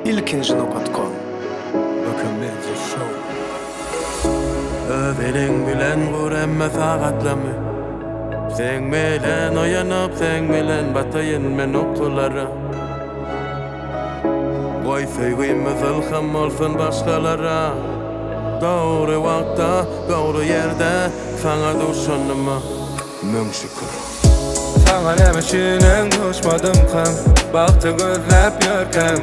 ilkinci.com Öveling bilen gur emme sagatlamy Sen bilen oyanıp sen bilen batayın men okulara Goy söýgüýmiz ilham bolsun başgalara Doğru wagtda, doğru yerde sana duşanyma Müň şükür Sana nämeşinen duşmadım hem Bagty gözläp ýörkem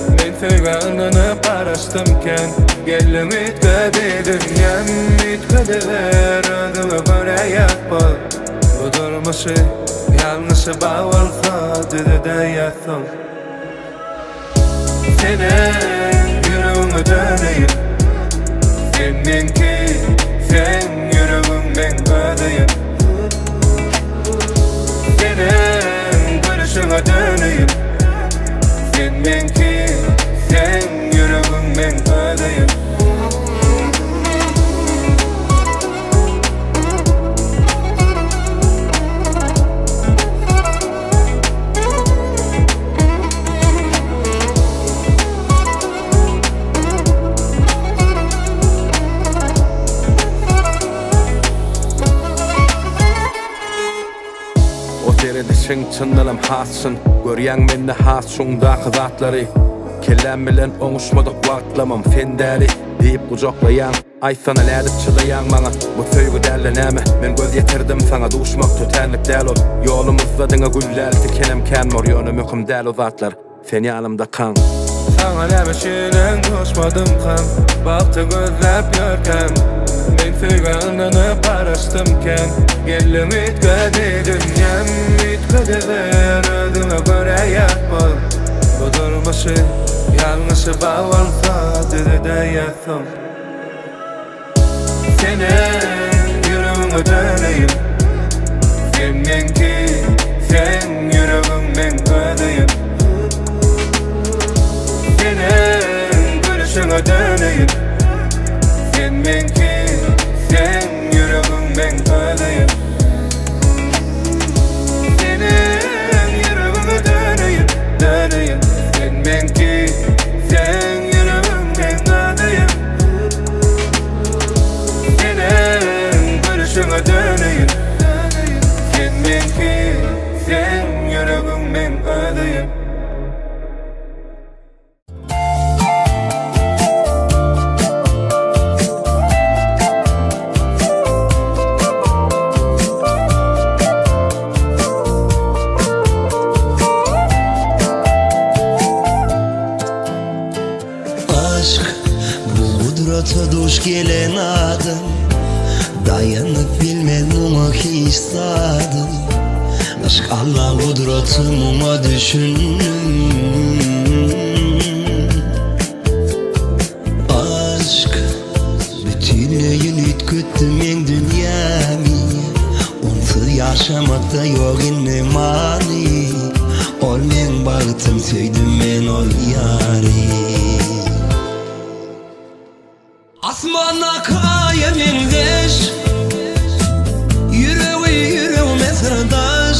Men söýgänini paraşdymken Geldim ütkedi dünyam ütkediler Ödüme göre ýatbol Bu durmuşy ýalňyşy bagolsa Düzüde ýatsam Senin yüreğime döneyim Sen menki, sen yüreğim men ödeyim Senin görüşüne döneyim Sen menki, sen yüreğim men ödeyim Sen çındalam hatsın Görýäň mende has şuňdaky zatlary Kellem bilen oňuşmadyk wagtlamam fendäli diýip gujaklaýan Aýsana nädip çylaýan maňa Bu söýgü dälle näme Men göz ýetirdim saňa duşmak tötenlik däl ol Ýolumyzda diňe gülläldi kenem känmor ýöne möhüm däl o zatlar Sen ýalymda kaň Saňa nämeşinen duşmadım hem Bagty gözläp ýörkem Men söýgänini paraşdymken Geldim ütkedi dünyam ütkediler Ödüme göre ýatbol Bu durmuşy ýalňyşy bagolsa Düzüde ýatsam Senin yüreğime döneyim Sen menki, sen yüreğim men ödeyim Senin görüşüne döneyim Sen menki, sen yüreğim men ödeyim Senin yüreğime döneyim, döneyim Sen menki, sen yüreğim men ödeyim Senin görüşüne döneyim Sen menki, sen yüreğim men ödeyim Duş gelen adam Dayanıp bilmem ama hisadım Aşk Allah kudretime düşündüm Aşk bütünleyin ütküttüm en dünyamı Onsuz yaşamakta yok inne mani Ol men bagtym söýdüm men ol yari Asmana kayemin deş Yüreğime sırdaş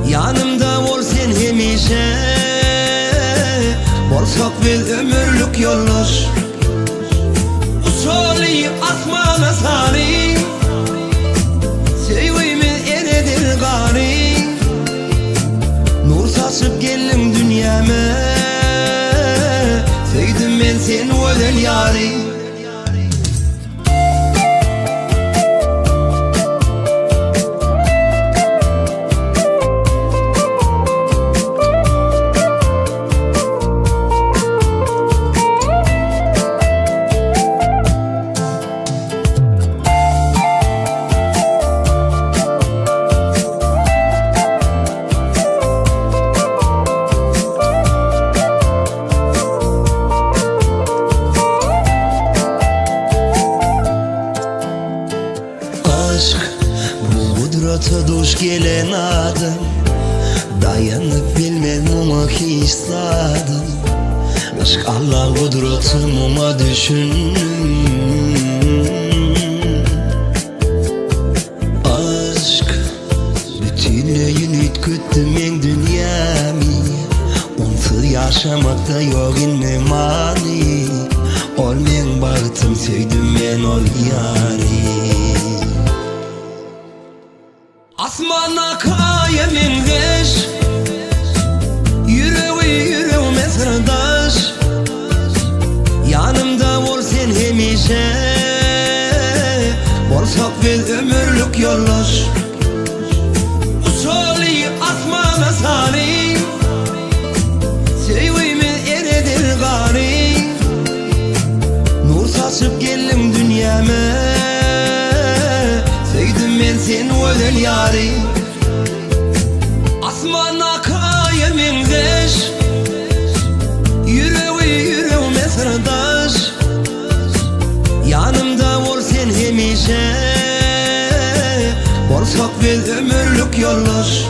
Yanımda ol sen hemişe Bolsak biz ömürlük yoldaş Uçoly asmana salim Söýgüýmiz eredir gary Nur saçıp geldim dünyama Söýdüm men sen ölen ýary Duş gelen adam Dayanıp bilmem ama hisadım Aşk Allah kudretime düşündüm Aşk bütünleyin ütküttüm en dünyamı Onsuz yaşamakta yok inne mani. Ol men bağıtım sevdim men ol yari. Asmana kaya mengeş, yüreğime sırdaş. Yanımda ol sen hemişe, bolsak biz ömürlük yoldaş. Usulü asmana sani, sevimi eredir gani. Nur saçıp geldim dünyama, sevdim ben sen özel yari. Asmana kaya mengeş, yüreğime sırdaş. Yanımda ol sen hemişe, bolsak biz ömürlük yoldaş.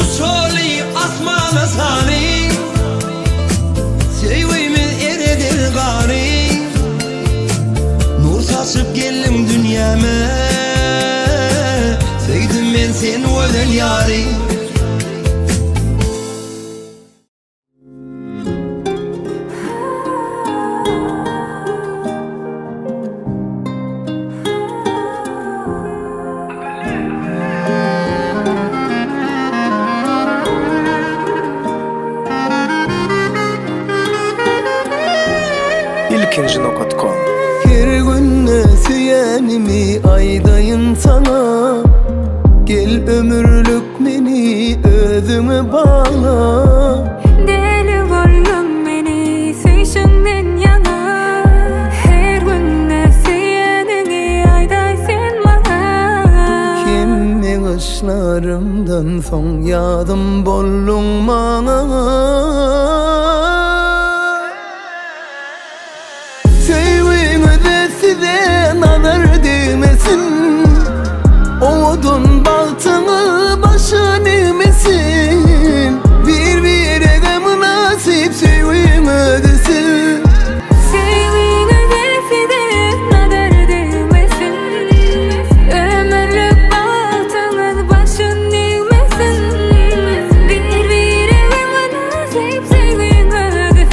Usulü asmana sani, sevimi eredir gani. Nur saçıp geldim dünyama, sevdim ben sen özel yari. ilkinci.com. Her günne süyenimi aydayın sana. Gel ömürlük meni özüme bağla. Deli gönlüm beni süyüşünden yana. Her günne süyenimi aydaysın bana. Kimi kışlarımdan son yadım bollun bana. Size nazar değmesin, odun baltını başın eğmesin. Birbirine münasip sevim ödesin. Sevin ödesi de nazar değmesin. Ömürlük baltınız başın eğmesin. Birbirine münasip sevin ödesin.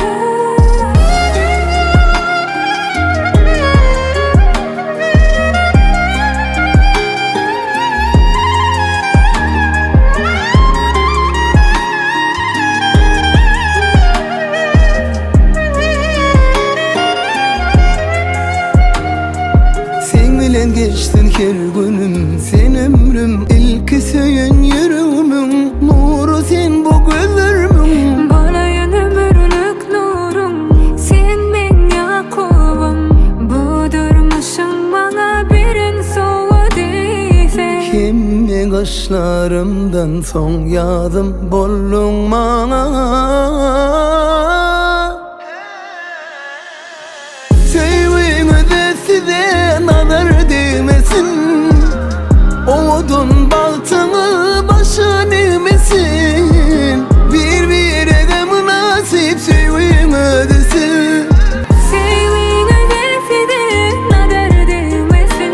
Geçtin her günüm, sen ömrüm, ilk söyün yüreğimin nuru sen bu gözlerimin. Bana yan ömürlük nurum, sen ben Yakub'um. Bu durmuşum bana birin soğu değilse. Kimi kaşlarımdan son yadım bollun bana. Sevim ödesi de nazar değmesin, odun baltını başın eğmesin. Birbirine münasip sevim ödesin. Sevin ödesi de nazar değmesin.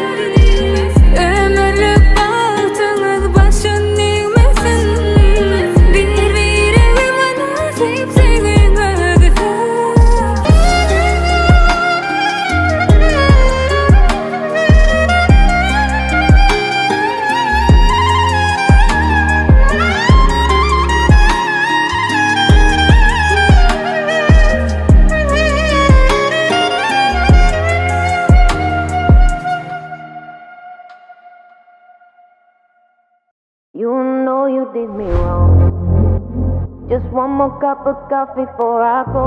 Ömürlük baltınız başın eğmesin. Birbirine münasip sevin ödesin. You know you did me wrong. Just one more cup of coffee before I go.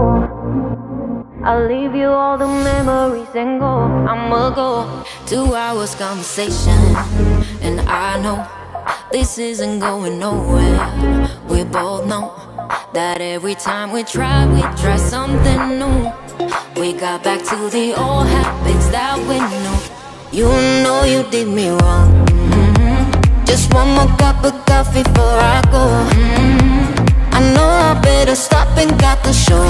I'll leave you all the memories and go. I'ma go. 2 hours conversation, and I know this isn't going nowhere. We both know that every time we try something new. We got back to the old habits that we knew. You know you did me wrong. Just one more cup of coffee before I go. I know I better stop and got the show.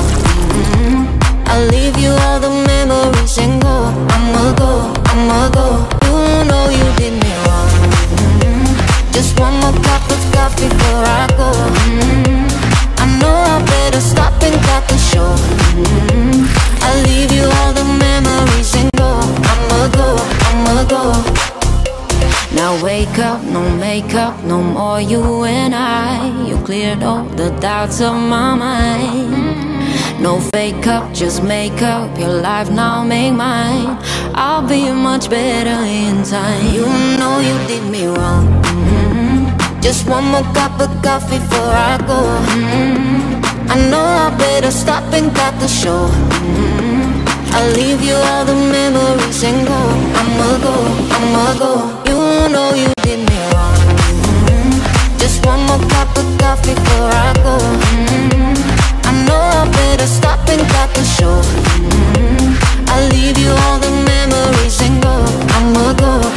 I'll leave you all the memories and go. I'ma go, I'ma go. You know you did me wrong. Just one more cup of coffee before I go. I know I better make up, no more you and I. You cleared all the doubts of my mind. No fake up, just make up your life now, make mine. I'll be much better in time. You know you did me wrong. Just one more cup of coffee before I go. I know I better stop and cut the show. I'll leave you all the memories and go. I'ma go. You know you did me wrong. Just one more cup of coffee before I go. I know I better stop and cut the show. I'll leave you all the memories and go. I'ma go.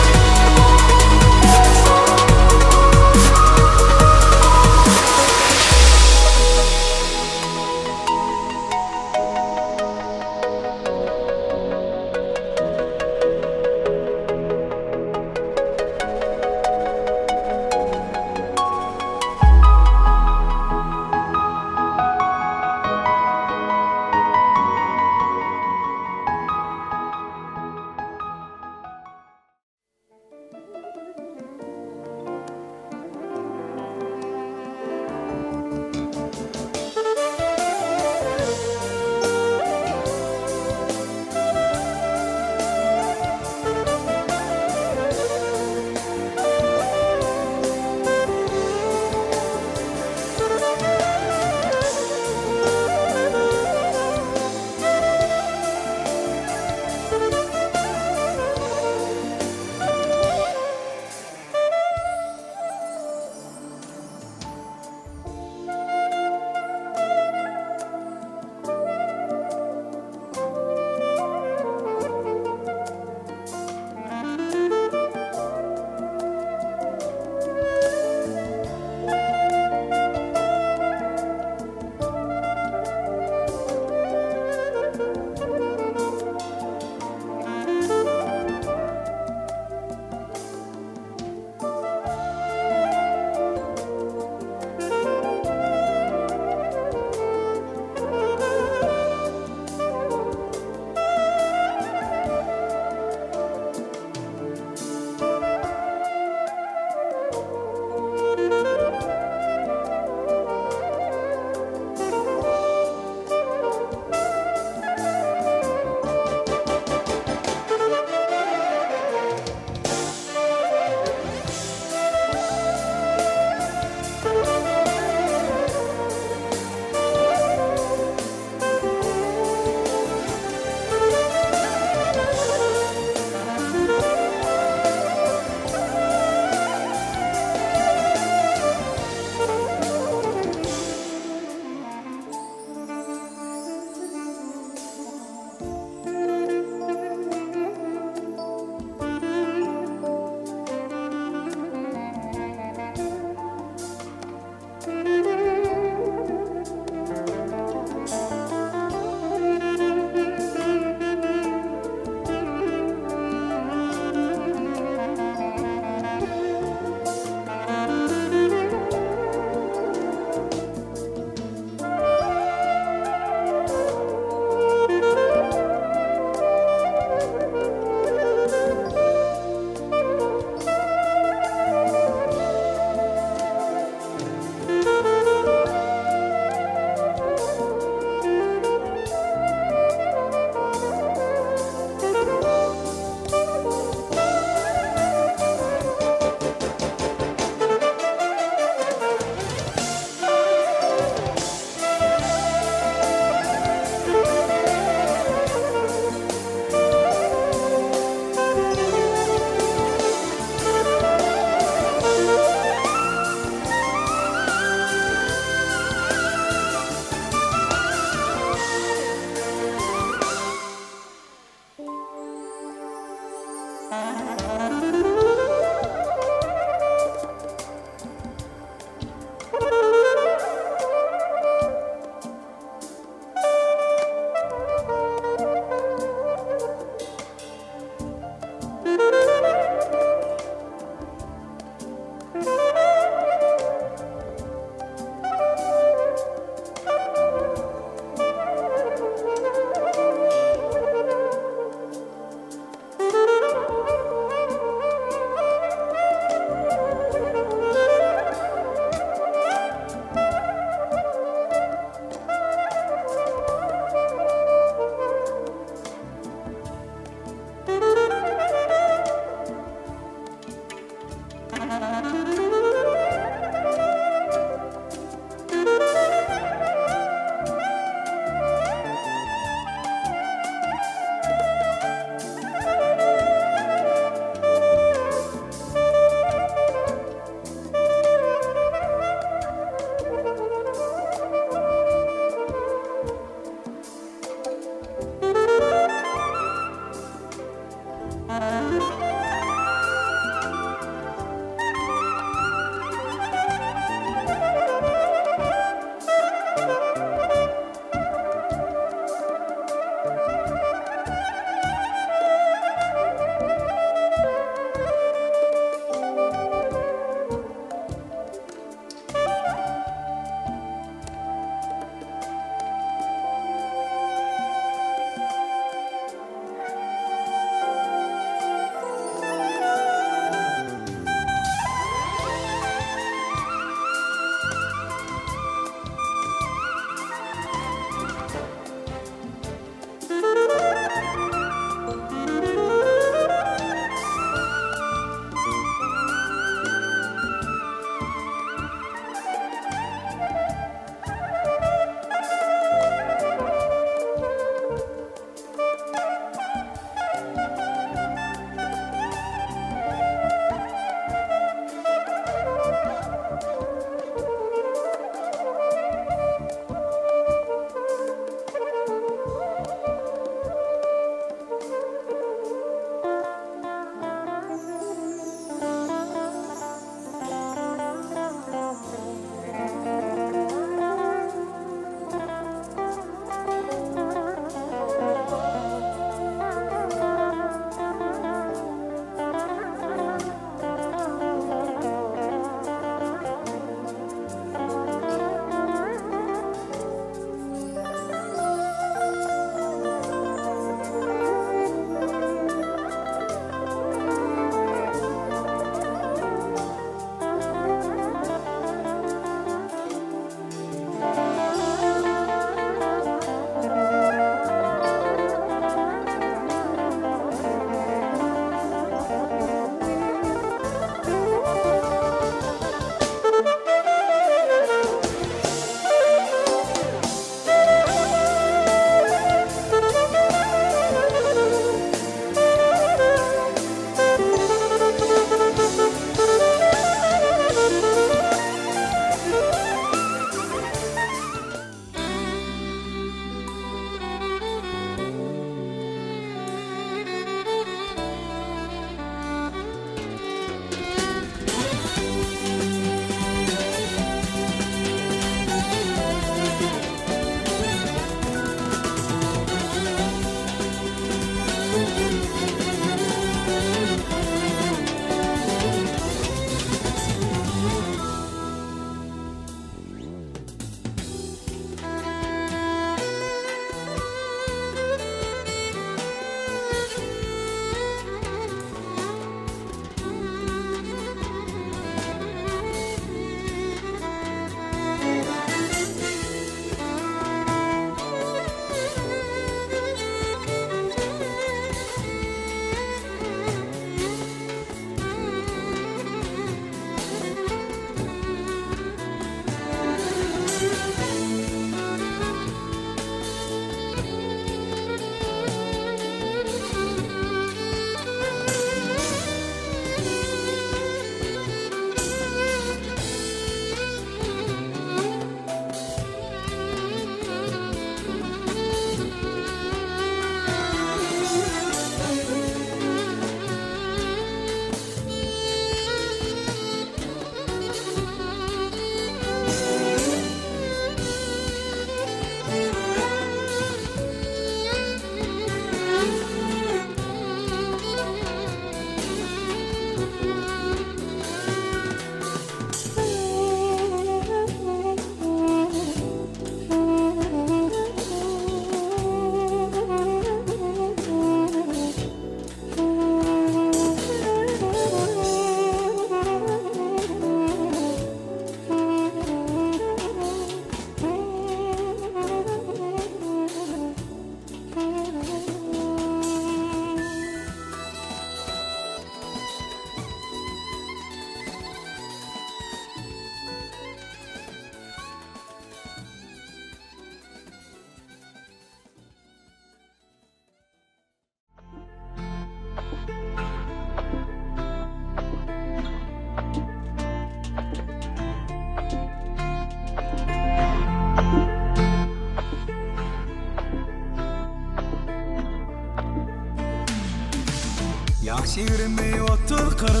Şiirimi 30-40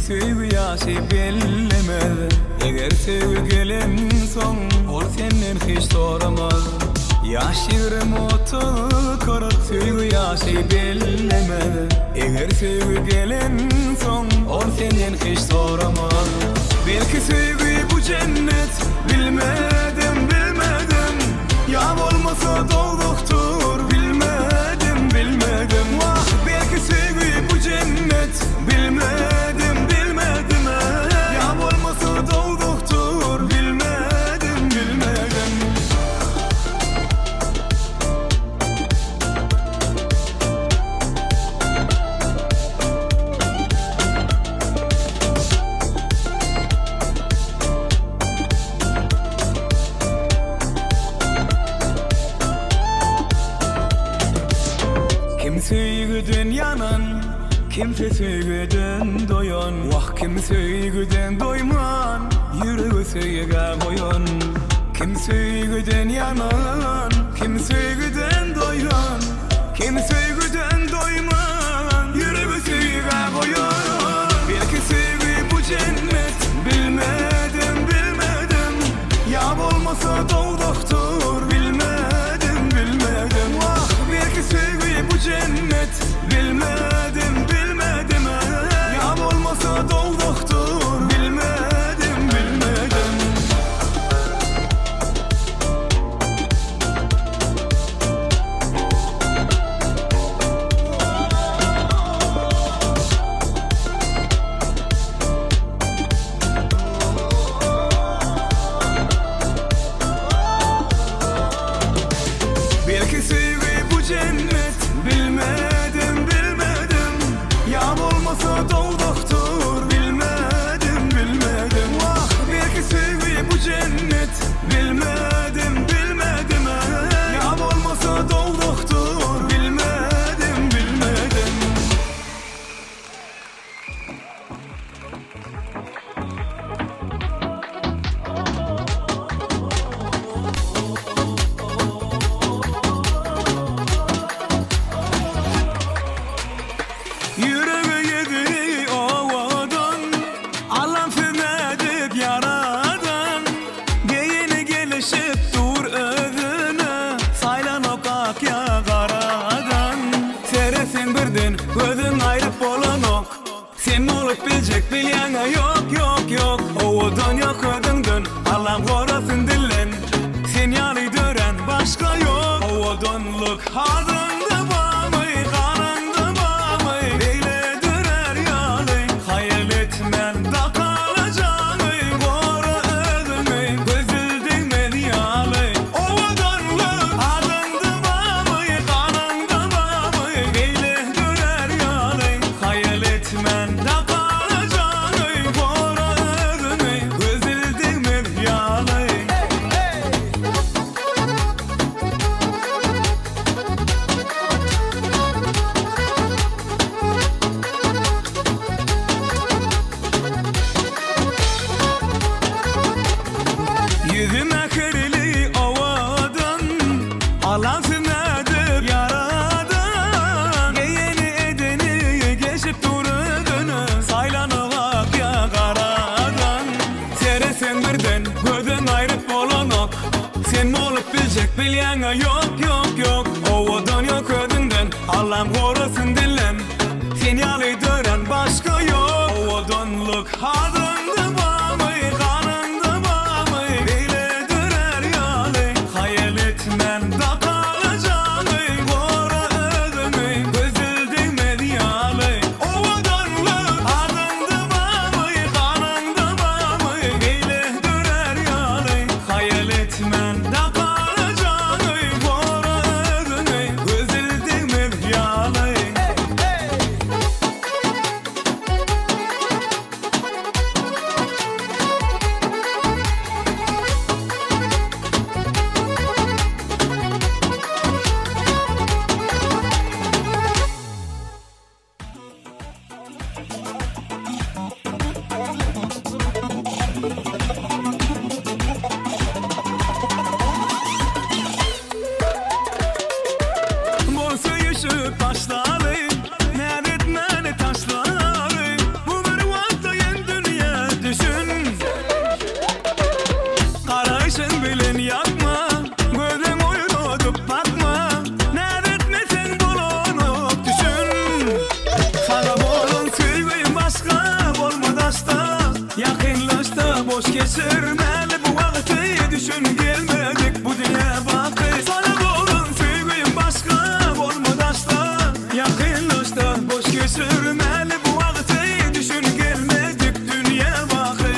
Söýgü ýaşy bellemez Eger söýgü gelen soň ol senden hiç soramaz Şiirimi 30-40 Söýgü ýaşy bellemez Eger söýgü gelen soň ol senden hiç soramaz Belki söýgü bu cennet bilmedim Ya olmasa dolduktur bilmedim Vah belki söýgü bu cennet bilmedim Ya olmasa dolduktur bilmedim Söýgüden yanan, kimse söýgüden doyan Vah kim söýgüden doyman, ýüregi söýge goýan Kim söýgüden yanan, kim söýgüden doyan Kim söýgüden doyman, ýüregi söýge goýan Belki söýgü bu cennet bilmedim Ya bolmasa dowduktur bilmedim Vah belki söýgü bu cennet bilmedim Ya olmasa dolduktur bilmedim Belki söýgü bu cennet bilmedim Ya olmasa dolduktur bilmedim Vah belki söýgü bu cennet bilmedim Ya olmasa dolduktur bilmedim Yüreğe yedi ovadan Allah'ım sevmedik yaradan Geyini gelişip dur özüne Saylan okak ya karadan Seresin birden gözün ayrıp bolanok Sen olup bilecek bilýäňe yok Ovadan yok ödünden Allah'ım korasın dillen Sen ýaly dören başka yok Ovadanlyk hadyndy bamy karandy Beyle dürer ýaly, hayal etmem da kalajany Gora özüňi, gözüldüňmen ýaly Owadanlyk adyndy bamy, kanandy bamy Beyle dürer ýaly, hayal etmem da kalajany Gora özüňi, gözüldüňmen ýaly Yüzüme kirli ovadan Allah'ım sevmedik yaradan Geyeni edeni geçip durudunu Saylanıvak ya karadan Seresen birden gözün ayrıp bolanok Sen olup bilecek bilýäňe yok Ovadan yok ödünden Allah'ım korasın dillen Sen ýaly dören başka yok Ovadanlyk hadyndy bamy kanandy bamy Beyle dürer ýaly, hayal etmem da kalajany Gora özüňi, gözüldüňmen ýaly Owadanlyk adyndy bamy, kanandy bamy Beyle dürer ýaly, hayal etmem da kalajany Gora özüňi, gözüldüňmen ýaly boş geçirmeli bu vakti düşün gelmedik bu dünya bakı sana bolun sevgim başka olmadı asla yakınlaşta boş geçirmeli bu vakti düşün gelmedik dünya bakı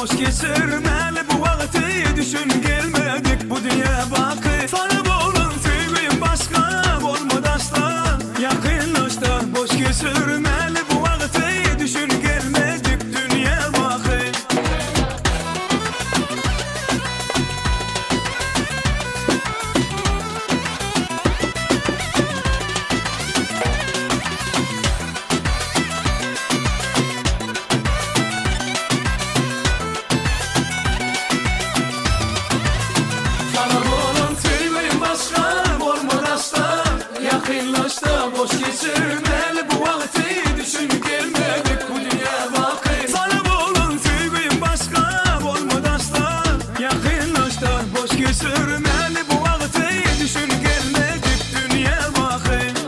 boş geçirmeli bu vakti düşün gelmedik bu dünya bakı sana bolun sevgim başka olmadı asla yakınlaşta boş geçirmeli bu vakti düşün gelmedik dünya bakı boş geçirmeli bu vakti düşün gelmedik bu dünya bakı sana bolun sevgim başka olmadı asla yakınlaşta boş geçirmeli bu vakti düşün gelmedik dünya bakı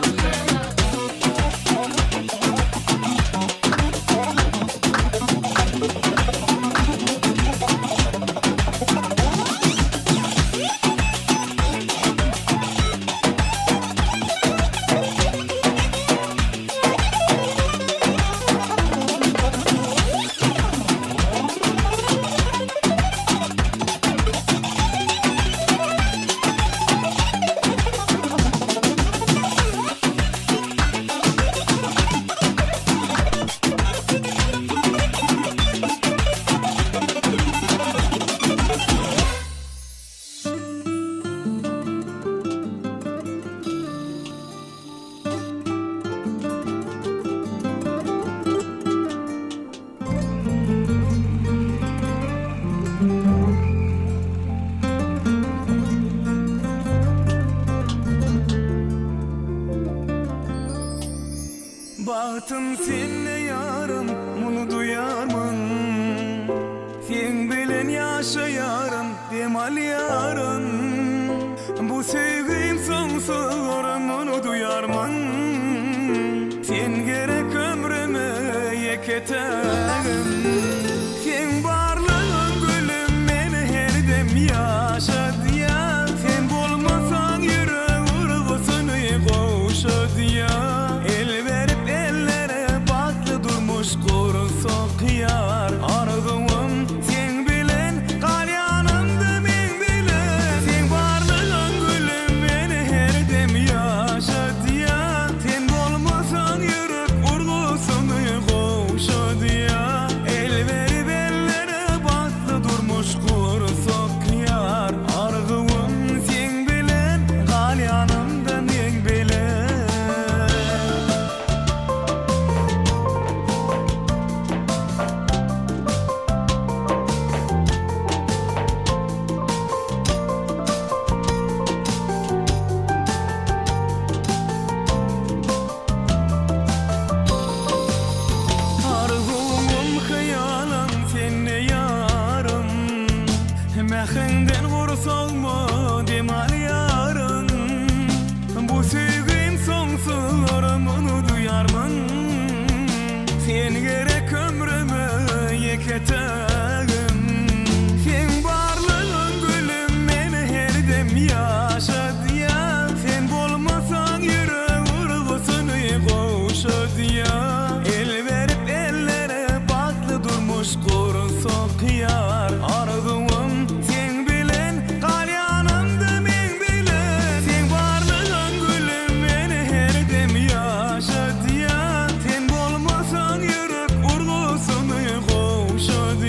Bahtım seninle yarım bunu duyarmın sen bilen yaşayarım demal yarın bu sevgim sonsuz bunu duyarmın sen gerek ömrüme yeketagim sen varlığın gülüm beni her dem yaşadı ya sen bolmasan yüreğim vurgusunu koşadı ya Yar arzum sen bilen kal yanımda men bilen sen varlığın gülüm beni her dem yaşadı ya sen bolmasan yürek vurgusunu koşadı ya el verip ellere batlı durmuş kursak yar arzum sen bilen kal yanımda men bilen Mehenden vursalma demal yarın bu sevgim sonsuz onu duyarmın sen gerek ömrüme yeketagim sen varlığın gülüm beni her dem yaşadı ya sen bolmasan yüreğim vurgusunu koşadı ya el verip ellere batlı durmuş kursak yar arzum yaşadı ya sen bolmasan yürek vurgusunu koşadı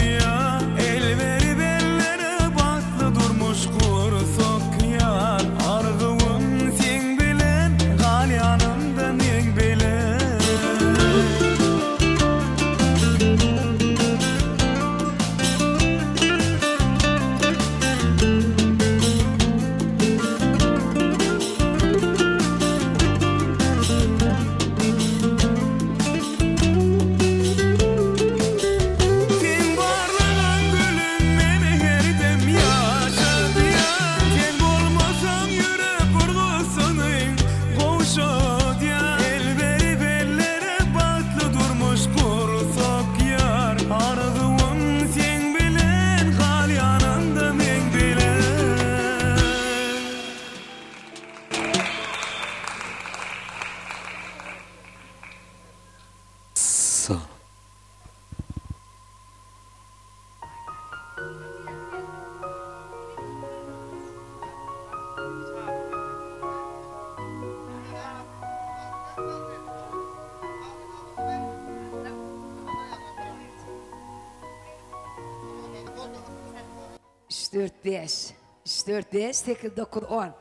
3-4-5 8-9 10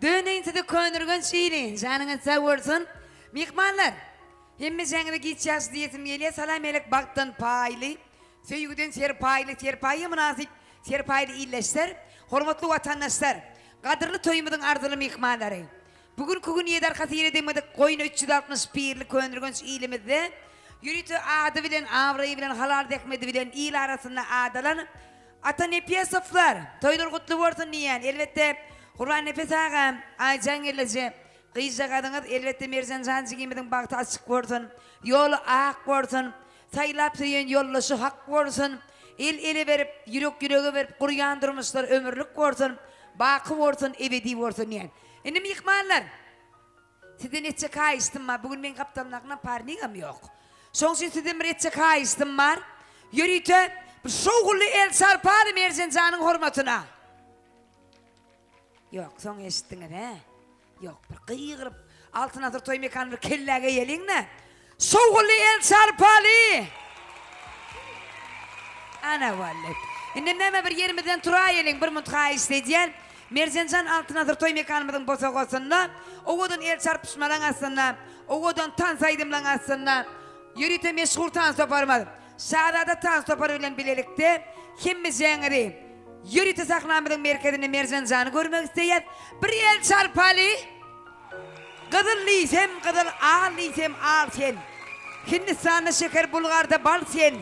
Döneyinti de könürgün şiirin canınız sağ olsun. Mihmanlar hemme жаңыda geçeceğiz diyetim geliyor. Salam elek baktın paylı. Söygüden serpaylı münasip serpaylı illeşler. Hormatlı vatandaşlar. Kadırlı toyumudun ardılı mihmanları. Bugün yedar katıyla demedik koyun 361'li könürgün şiilimizde. Yürütü adı bilen, avrayı bilen, halar dekmedi bilen il arasında adalan ata nepiyasıflar. Toydur kutlu olsun diyen. Elbette Kur'an nefes ağam, aycan gelece. Kıyıca kadınız elbette Mercan Cancı giyimidin baktı açık olsun. Yolu ağak olsun. Saylap söyleyen yollaşı hak olsun. El verip, yüreğe verip, kuruyan durmuşlar ömürlük olsun. Bakı olsun, ebedi olsun diyen. Şimdi mihmanlar, sizden etçe kayıştım var. Bugün ben kaptanlarına parnigam yok. Son sizden bir etçe kayıştım var. Yürütü, bir şoğullu el sarparı Mercan Can'ın hürmetine. Yok, son eşittin he? Yok, bir kıyırıp altın atır toy mekanı bir kellege yelin ne? Soğullu el sarpalı! Ana vallahi. Şimdi neme bir yerimizden tura yelin bir mutfağı istediyen. Mercancan altın atır toy mekanımızın bosak olsunla. Oğudun el sarpışmadan aslında. Oğudun tan saydımlan aslında. Yürüte meşhur tan soparmadım. Sağdada tan soparıyla bilelikte. Kimimiz yanırı? Yürütü saklamadığın merkezinde Mercancan'ı görmek isteyen bir el çarpalı. Kıdırlıysam kıdır, ağırlıysam ağır sen. Hindistan'da şeker Bulgar'da bal sen.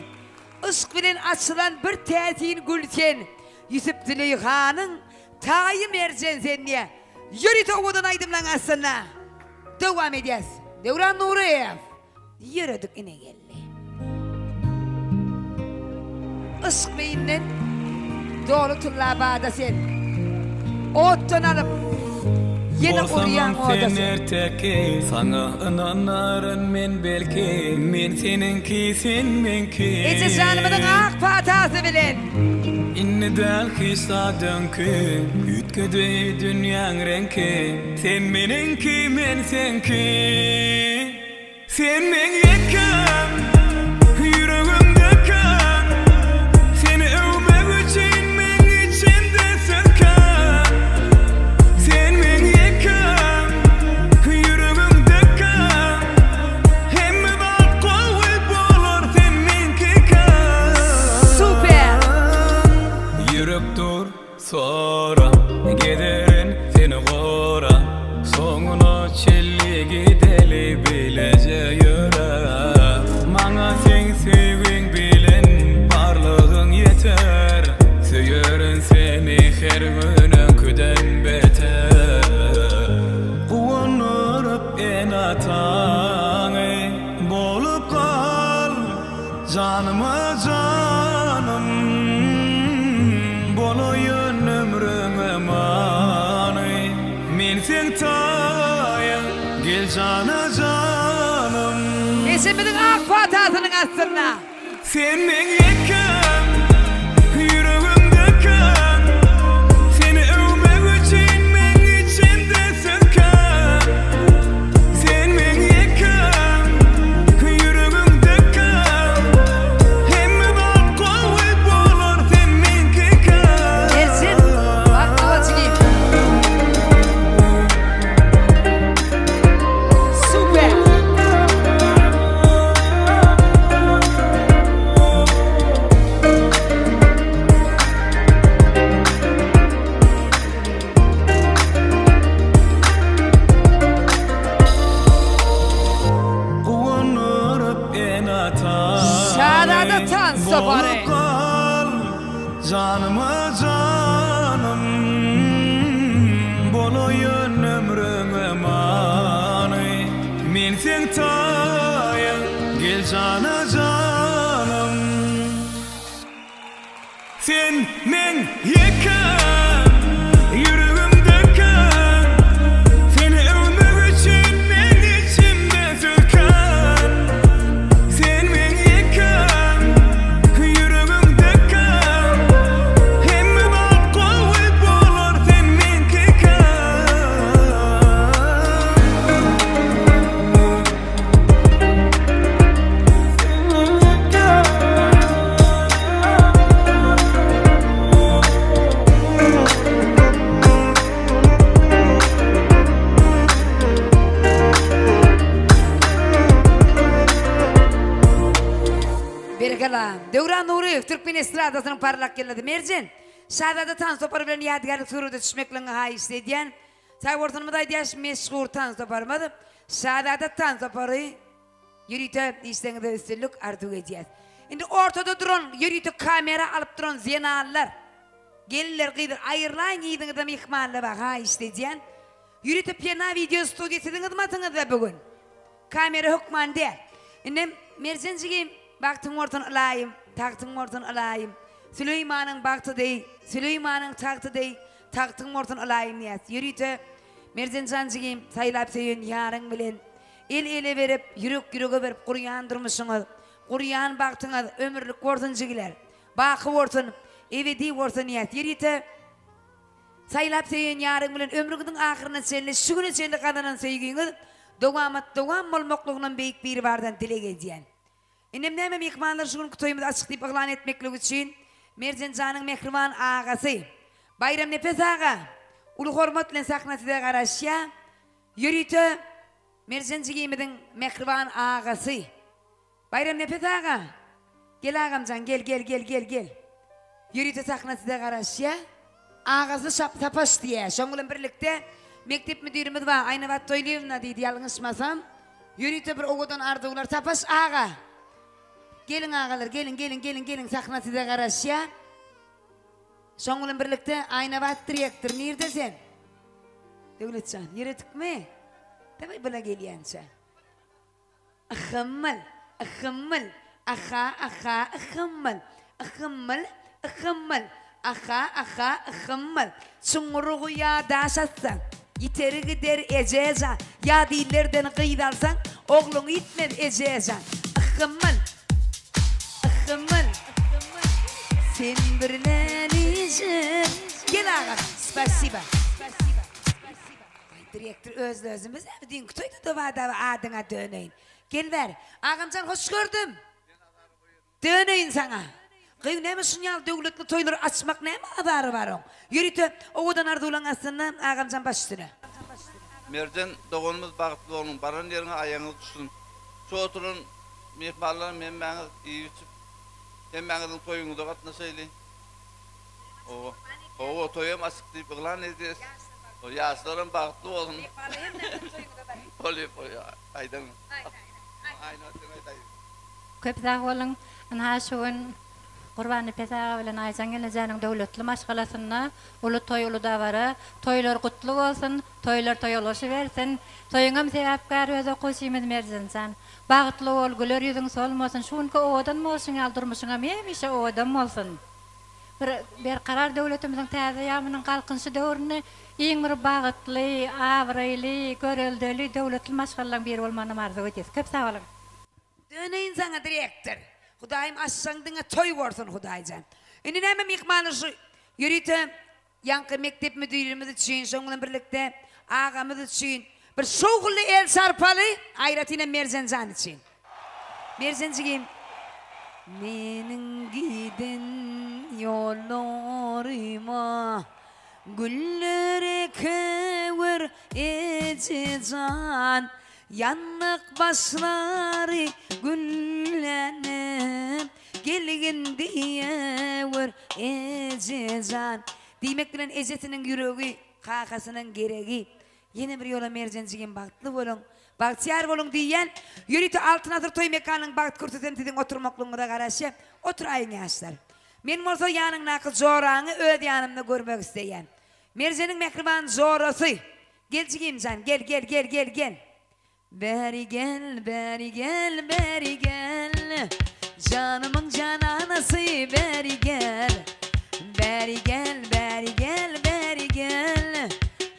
Işık bilen açılan bir tesin gül sen. Yusuf Züleyha'nın tayı Mercan sen diye. Yürütü oğudun aydımlan aslında. Devam edeceğiz. Devran Nuriyev. Yürüdük yine geldi. Işık beyinden doğru tullabada sen. Ottan alıp yine uğrayan oda sen. Sana inanarım men belki. Men seninki sen menki. Ece canımın ak patası bilen. İnne del kisadın ki. Yütkede dünyanın renki. Sen meninki men senki. Sen men yekem. Yüreğimde kan. Seni övmek için men içimde söken. Sen men yekem. Yüreğimde kan. Hem bak koyup olur sen menki kan. Süper. Yürek dur sonra giderin seni gora. Sonuna çelli gideli bilece yöre. Bana sen sevgin bilen varlığın yeter. Söylerin seni her günün küden beter. Kuvanırıp en atanı bolup kal. Canıma canım boloyun ömrün emanı. Men sen tayın gel cana canım. Eşimizin ak patasının aslında. Sen men yekem, yüreğimde kan. Seni övmek için men içimde söken. Sen men yekem, yüreğimde kan. Hem bak koyup olur sen menki kan. Gelsin. Bak kavacılayım. Süper. Kuvanırıp en atanı. Şahada tan soparı. Bolup kal, canıma canım. Boloyun ömrün emanı. Men sen tayın gel cana canım. Sen men yekem, yüreğimde kan. Seni övmek için men içimde söken. Sen men yekem, yüreğimde kan. Hem bak koyup olur sen menki kan. Devran Nuriyev, Türkmen estradasının parlak geldi. Mercan, Şadada Tansu Topar bilen yadigarlık suruda düşmekliğine haiz ediyen, say ortanımda aydiyaş meşhur Tansu Topar'madı. Şadada Tansu Topar'ı yürütüp işlerinde üstünlük artık edeceğiz. Şimdi ortada duran, yürütüp kamera alıp duran zenalılar, gelirler kıydır, ayırlayın yediniz de mihmanla bak haiz ediyen, yürütüp yana video stüdyosu ediniz matınız da bugün. Kamera hükman değil. Şimdi Mercancığım, baktın ortadan alayım, taktın ortadan alayım. Süleyman'ın baktı değil, Süleyman'ın taktı değil, taktın ortadan alayım niyaz. Yürütü, Mercancığım, sayılap söyün yarın bilen. El verip, yürüge verip, Kur'an durmuşsunuz. Kur'an baktınız, ömürlük ortancıgiler. Bakı ortan, evedi ortan niyaz. Yürütü, sayılap söyün yarın bilen, ömrünün ahırına seninle, şu günün seninle kazanan sevginiz. Doğam olmaklıqının büyük bir vardan dile geçen. İndim neyme mihmanlar şu gün kutoyumuzu açıklayıp ıqlan etmeklik için Mercan Can'ın mehriban ağası Bayram Nefes ağa ulu hormatla sahnasıda qarashya yürütü Mercan Cigimidin mehriban ağası Bayram Nefes ağa gel ağamcan gel yürütü sahnasıda qarashya ağası tapaş diye şoğulun birlikte mektep müdürümüz var, aynı vat Toyliyevna deydi, yalnızmasam. Yürüyüp bir oğudan ardılar, tapas ağa. Gelin ağalar, gelin, sahnası da qarashya. Şoğulun birlikte aynı vat direktör, nerede sen? Devletcan, yürütük mü? Tabi buna geliyen sen. Akımmal, akımmal. Çungruğuya daşatsan, yiteri gider ecezan. Ya dillerden kıydarsan, oğlun itmen ecezan. Akımmal. Sen birlenişin. Gel ağam, spasiba. Direktör özümüz evdin kutoydu da adına döneyin. Gel ver, ağamcan hoş gördüm. Döneyin sana. Kıyın neyme şunyal devletli toyları açmak neyme adarı var on. Yürütü oğudan ardulan aslında ağamcan baş üstüne. Mercan doğunumuz bağıtlı onun baran yerine ayağını tutsun. Şu oturun mihbarlarım hem bana iyi ütüp hem bana toyunu da katına söyle. O toyum asıklayıp ıqlan ederiz. O yaşların bağıtlı olun. Oluyor aydan. Köp zah olun. Anha şuun Kurbanı Pesağa bilen Aycan Geleceğinin devletli maşgalasına ulu toy ulu davara, toylar kutlu olsun, toylar toyoloşu versin, toyunam sebepkar öz okuşimiz Mercancan. Bağıtlı ol, güler yüzün solmasın, şunki oğudan mı olsun aldırmışına memişe oğudan mı olsun. Bir karar devletimizin taze yamının kalkınşı dövrünü en bir bağıtlı, avraylı, görüldülü devletli maşgalan bir olmanı arzu ediyoruz. Köp sağ olun. Döneyin sana direktör. Hudayım aşağındığına toy varsın Hudaycan. Şimdi hemen mihmanı yürütü yankı mektep müdürümüz için, şoğulun birlikte ağamız için bir şoğullu el sarpalı ayratıyla Mercancan için. Mercancığım. Menin gidin yollarıma güllere kevir ececan yanık başları güllenip gelgin diyever ececan. Demekten ezetinin yüreği, kakasının gereği. Yeni bir yola Mercancığım baktlı olun, baktiyar olun diyen, yürütü altına toy mekanın bakt kurtu temtidin oturmaklığına da qarashya, oturayın yaşlar. Men olsa yanın nakıl zoranı öd yanımda görmek isteyen. Mercan'ın mehriban zorası. Gelcigim can, gel. Beri gel. Canımın cananası beri gel. Beri gel.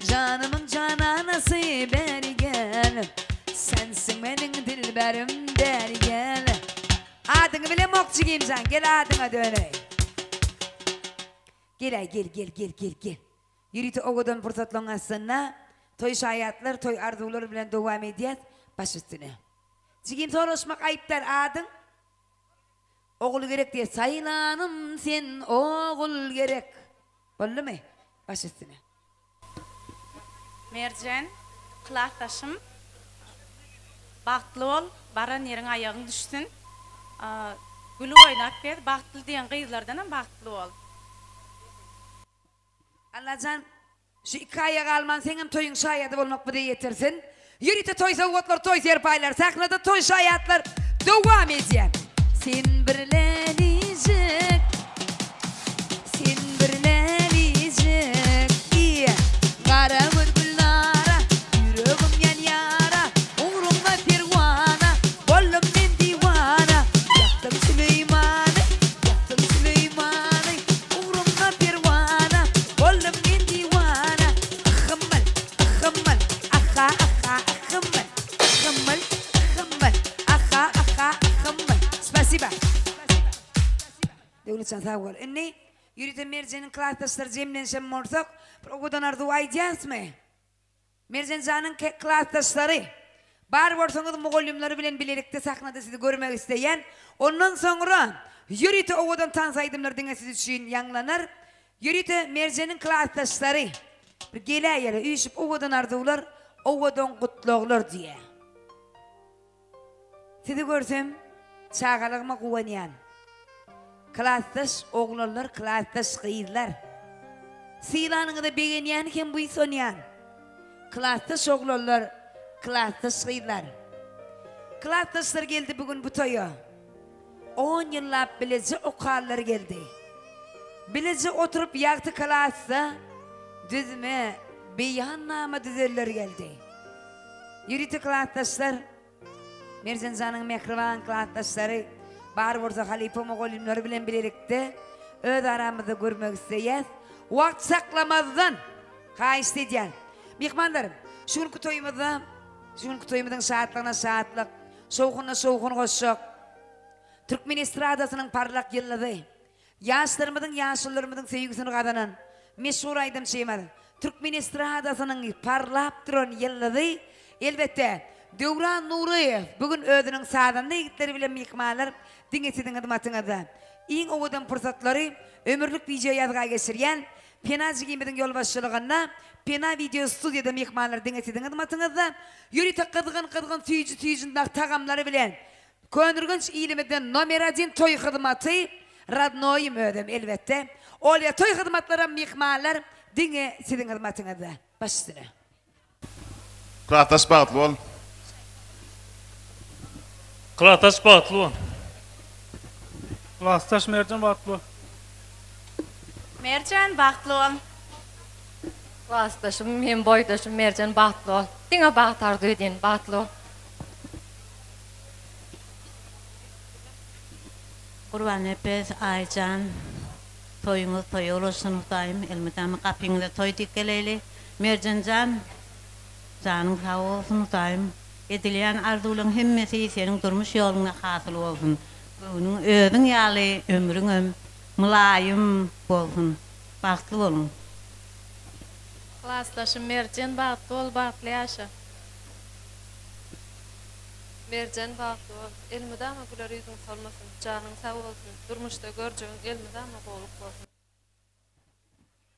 Canımın cananası beri gel. Sensin benim dilberim beri gel. Adını bile mokçugim can, gel adına döney. Gel. Yürütü oğudan fırsatlan aslında. Toy şayatlar, toy arzular bilen devam ediyet. Baş üstüne. Cigim soruşmak ayıplar adın. Oğul gerek diye sayılanım sen oğul gerek. Oldu mu? Baş üstüne. Mercan, kılaktaşım. Baktlı ol, baran yerin ayağın düşsün. Gülü oynap berdi. Bagtly diýen gyzlardan bagtly bol. Allacan şu ikaya kalman senin toyun şayadı olmak bu diye yetirsin. Yürüte toy savutlar, toy serpaylar, sahnada toy şayatlar devam edeceğim. Sen birlenecek, sen birlenecek. İyi, kara bülbüllara, yüreğim yan yara, uğrumda pervana, bollum ben divana. Yaktım Süleyman'ı, yaktım Süleyman'ı, uğrumda pervana, bollum ben divana. Ahımmal, ahımmal, aha aha ahımmal, ahımmal, ahımmal, aha aha ahımmal. Spasiba. Devletcan sağ ol. Inni yürüten Mercan'ın klastasları cemlenşen morsak, progodan ardu ayacağız mı? Mercan Can'ın klastasları, bar varsanız muğollumları bilen bilerekte sahnada sizi görmek isteyen, ondan sonra yürüte oğudan tansaydımlar dine sizi için yanlanar, yürüte Mercan'ın klastasları, bir gele yere üyüşüp oğudan ardular, oğudan kutluğlar diye. Sizi görsem, çağalığıma kuvanayan. Klastas oğlanlar, klastas kıyırlar. Sıylanını da beğeniyen kim bu sonayan. Klastas oğlanlar, klastas kıyırlar. Klastaslar geldi bugün bu toya. 10 yıllap bilece okarlar geldi. Bilece oturup yaktı klasta, düzme, beyan nama düzeller geldi. Yürütü klastaslar, Mercan Can'ın mekrivan klastasları, bar varsa halife moğolimleri bilen bilerekte öz aramızda görmek isteyiz. Vakt saklamazdan kayıst ediyen. Mihmanlarım, şunku toyumuzdan saatliğine saatlik, soğukuna soğukun koşacak. Türkmen estradasının parlak yıllığı, yaşlarımızın, yaşlılarımızın sevgisini kazanan, meşhur aydım şeymadı. Türkmen estradasının parlap duran yıllığı, elbette, Devran Nuriyev bugün ödünün sağdan yigitleri bilen mihmanlar dingesidin adımatına da. İn oğudan fırsatları ömürlük video yazga geçirgen Pena Jigimidin yol başçılığında Pena video stüdyoda mihmanlar dingesidin adımatına da yürüte kıdgın tüyücündar tağamları bilen Könürgünç ilimiden nomeradin toy hıdmatı radnoyim ödüm elbette. Olya toy hıdmatlara mihmanlar dingesidin adımatına da. Başüstüne. Klatas bağıtlı ol. Klatas bağıtlı. Klatas Mercan bağıtlı. Mercan bagtly bol. Klastaşım, men boydaşım Mercan bağıtlı ol. Dine bağıtardı ödün bağıtlı ol. Kurban epes Aycan. Toyunuz toy olursun dayım. Elmedamı kapıyla toy dikkeleyli. Mercan Canın sağ olsun dayım. Edilen arzuların hemmesi senin durmuş yoluna hasıl olsun. Bunun ödün yali ömrün mülayim olsun. Baktlı olun. Klastaşım Mercan bagtly bol, bagtly yaşa. Mercan bagtly bol. Elmedama güler yüzün solmasın. Canın sağ olsun. Durmuşda göreceğin elmedama bolup bolsun.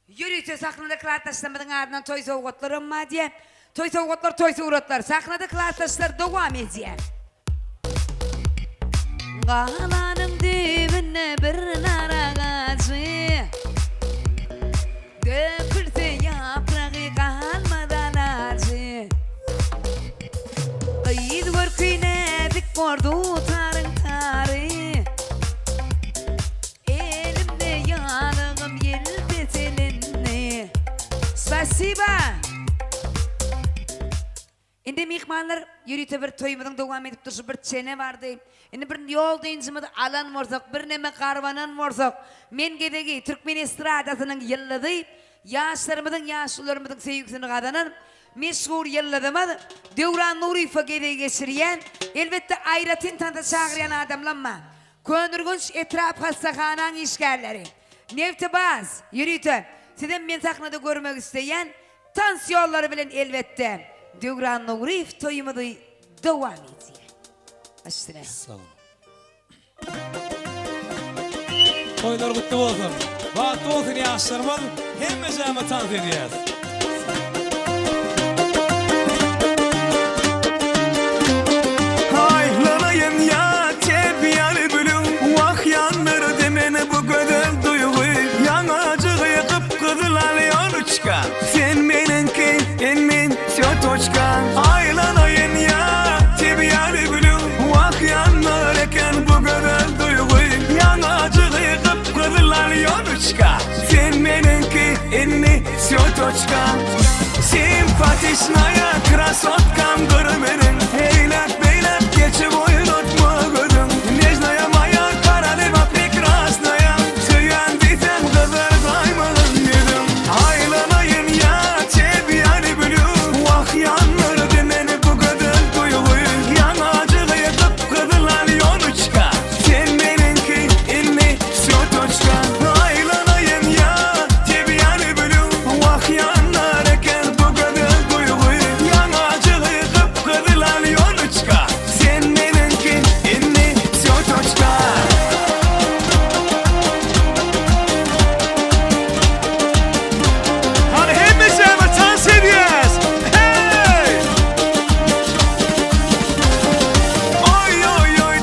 Yürüyüşe sahnada klastaslarımızın ardından toy soğukotları olma diye. Toy soğukotlar, toy soğukotlar. Sahnada klastaslar devam ediyor. Galanın dibine bir nar ağacı dökülse yaprağı kalmadan acı. Kıyıd görküne dik kordu tarın tarı. Elimde yanığım yelde seninle. Spasiba. Indi mihmanlar yürüte bir toyumuzun devam edip duruşu bir çene vardı. Indi bir yol deyinçimiz alan morsak, bir neme karvanan morsak. Men gedegi Türkmen estradasının yıllığı, yaşlarımızın, yaşlılarımızın sevgisini kazanan meşhur yılladımız Devran Nuriyev gedegi geçiriyen, elbette ayratin tanda çağırayan adamlanma. Könürgünç etraf hastahanan işgalleri. Neftibaz yürüte, sizden men sahnada görmek isteyen tansiyonları bilen elbette. Devran Nuriyev toyumuzu devam ediyor. Başüstüne. Sağ olun. Toylar kutlu olsun. Vakti olsun yaşlarımız. Hemmeceme tanıt ediyoruz. Aylanayın ya tep yani bülüm. Vak toçka aylanayın ya tebiyali bülü vak yanlar eken bu kadar duygu yanacığı kıpkırlar yonuçka sen meninki inni toçka simpatişnaya krasotkam gırmenin heylak beylak geçip oynatma gırın neznaya maya karalima prekrasnaya süyen diten kadar daymağın yedim aylanayın ya tebiyali bülü vah yanları demeni bu kadar duyguyu yanacığı kıpkırlar yonuçka sen meninki inni toçka aylanayın ya tebiyali bülü vah yanlar eken bu kadar duyguyu yanacığı kıpkırlar yonuçka sen meninki inni toçka Hadi hepimize dans ediyoruz. Hey! Oy oy oy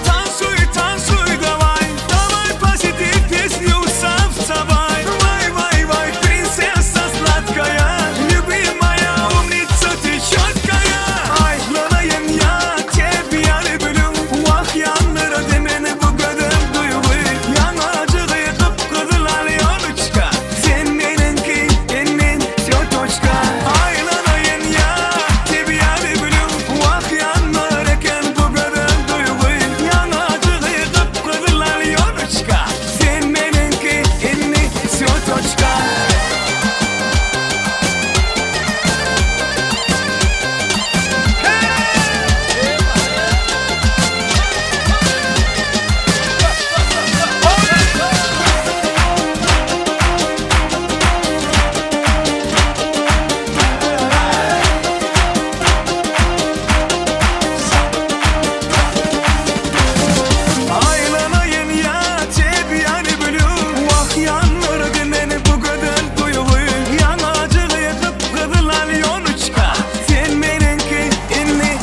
tansuy davay davay pozitif песню савцавай вай вай вай принцесса сладкая любимая умница ты чёткая ай lanayım ya tebiyali bülü vah yanlara demeni bu kadar duygu yanacığı kıpkırlar yonuçka sen meninki ennin toçka ay lanayım ya tebiyali bülü vah yanlar eken bu kadar duygu yanacığı kıpkırlar yonuçka sen meninki ennin toçka aylanayın ya tebiyali bülü vah yanları demeni bu kadar duygu yanacığı kıpkırlar yonuçka sen meninki inni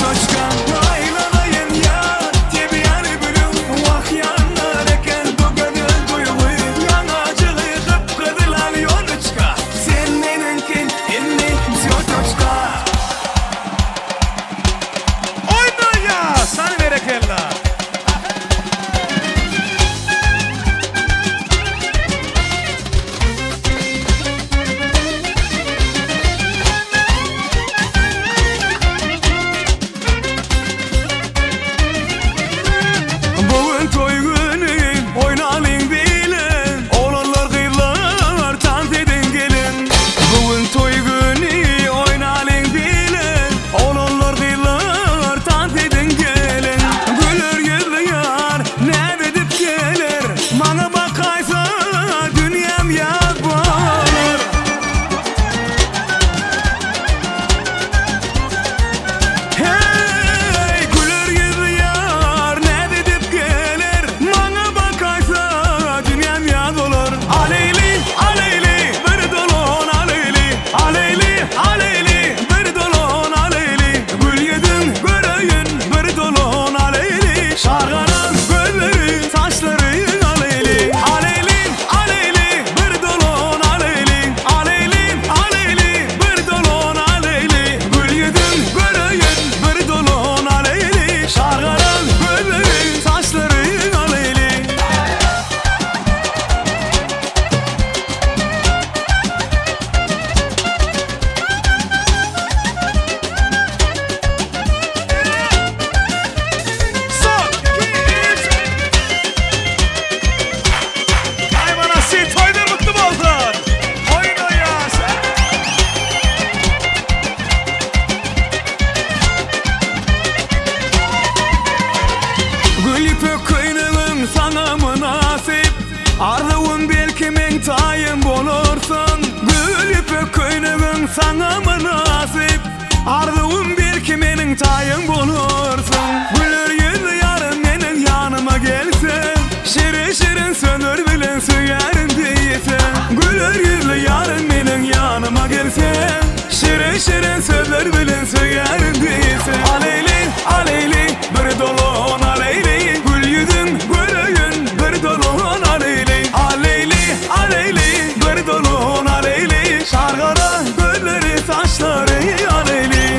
toçka aylanayın ya tebiyali bülü vah yanlar eken bu kadar duygu yanacığı kıpkırlar yonuçka sen meninki inni toçka Oyna ya, sana berekella. Bugün toy günü oynalın bilin olanlar kıyılar tant edin gelin bugün toy günü oynalın bilin olanlar kıyılar tant edin gelin gülür yüzlü yar ne edip gelir bana bakaysa dünyam yapar hey gülür yüzlü yar ne edip gelir bana bakaysa dünyam yad olur aleyli aleyli bir dolun aleyli aleyli aleyli bir dolun aleyli gül yedin göreyin bir dolun aleyli şarganın gölleri taşları aleyli aleyli aleyli bir dolun aleyli aleyli aleyli bir dolun aleyli gül yedin göreyin bir dolun aleyli şarganın gölleri taşları aleyli Son, iki, üç. Ay bana sen toylar mutlu olsun. Oyna ya sen. Gül ipek kıynığın sana münasip Arzuun belki men tayın bolursun Gül ipek kıynığın sana münasip Arzuun belki menin tayın bolursun Gülür yüzlü yarın menin yanıma gelsin Şirin şirin sönür bilen süyerim değilsin Gülür yüzlü yarın menin yanıma gelsin Şirin şirin sönür bilen süyerim değilsin Aleyli aleyli bir dolun aleyli Gül yüzün göreyün bir dolun aleyli Aleyli aleyli bir dolun aleyli Şargara gölleri taşları aleyli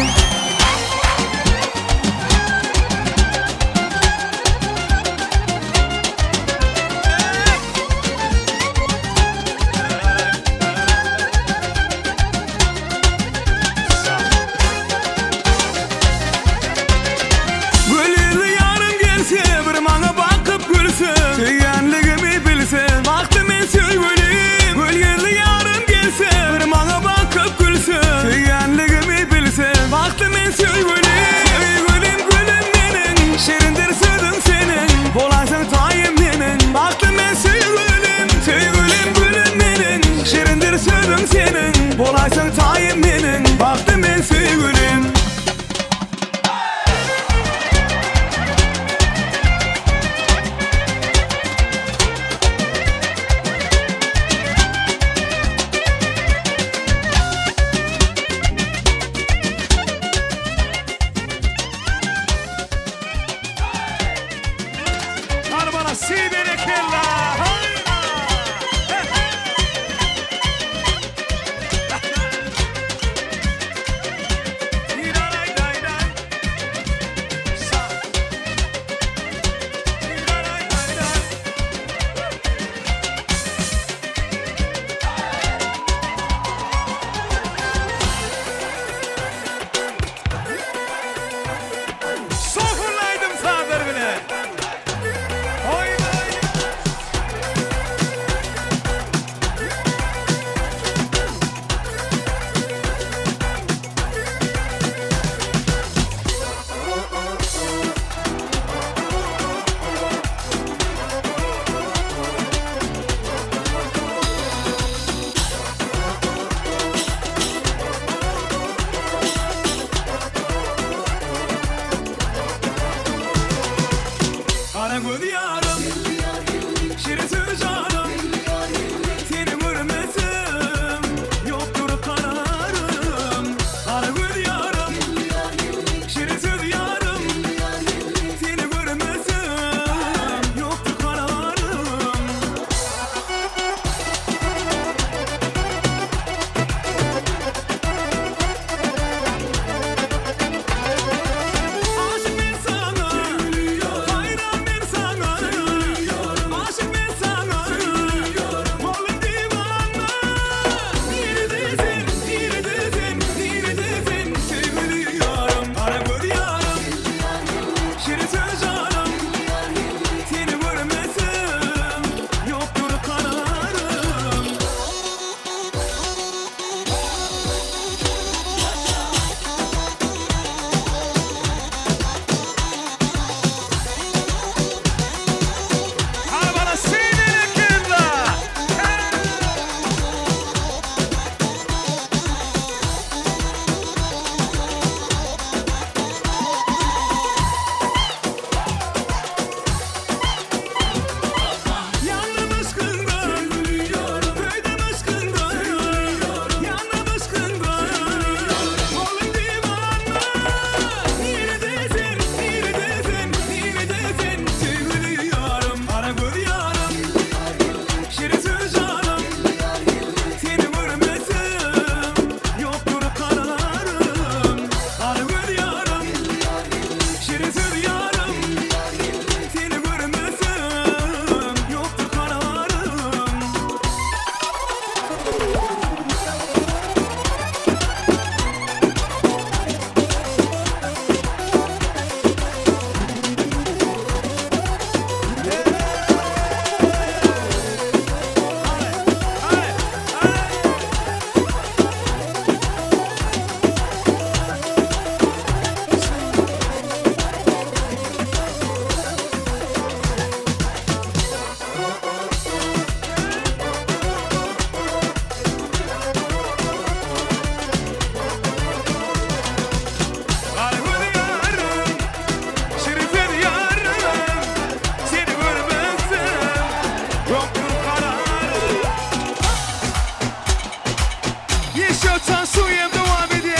Suyem devam ediyor.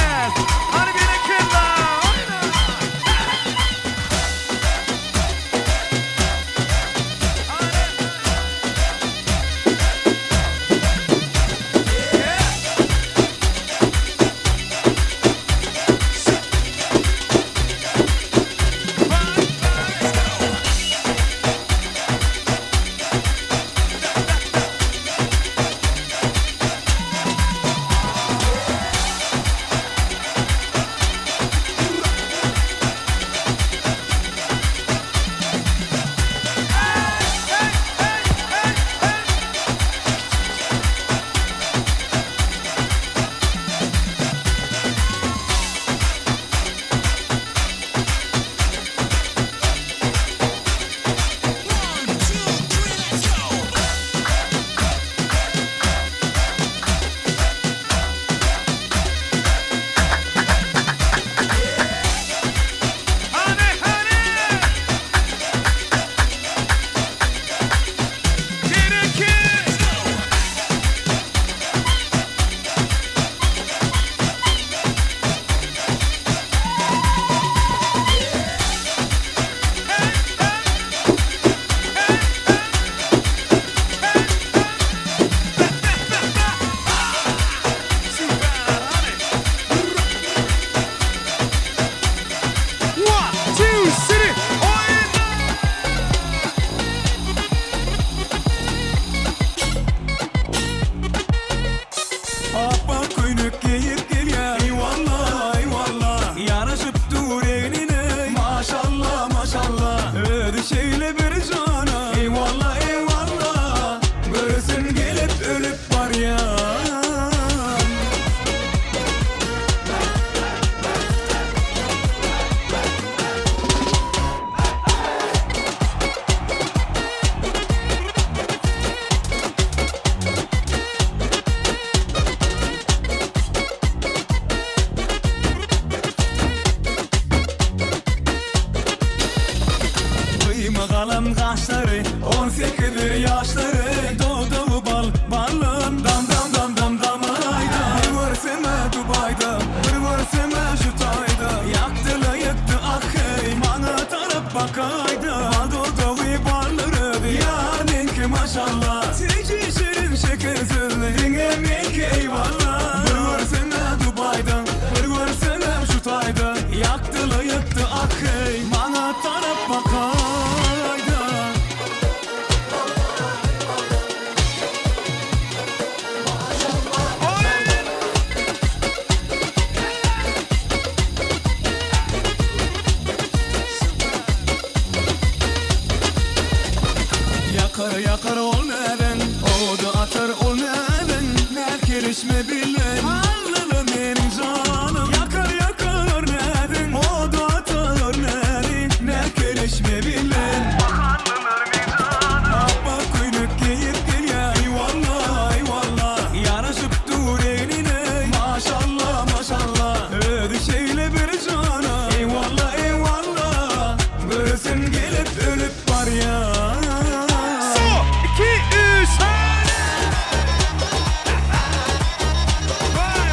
Hadi bir kırla. Yakar ol neden, o da atar ol neden, nerkelişme bilen, Allah'ım benim canım. Yakar neden, o da atar neden, nerkelişme bilen, Allah'ım benim canım. Abba kuyruk giyip gel ya, eyvallah eyvallah, yaraşıp dur eline, maşallah maşallah, ödü şeyle bir cana, eyvallah eyvallah, böylesin gelip ölüp var ya. Wow.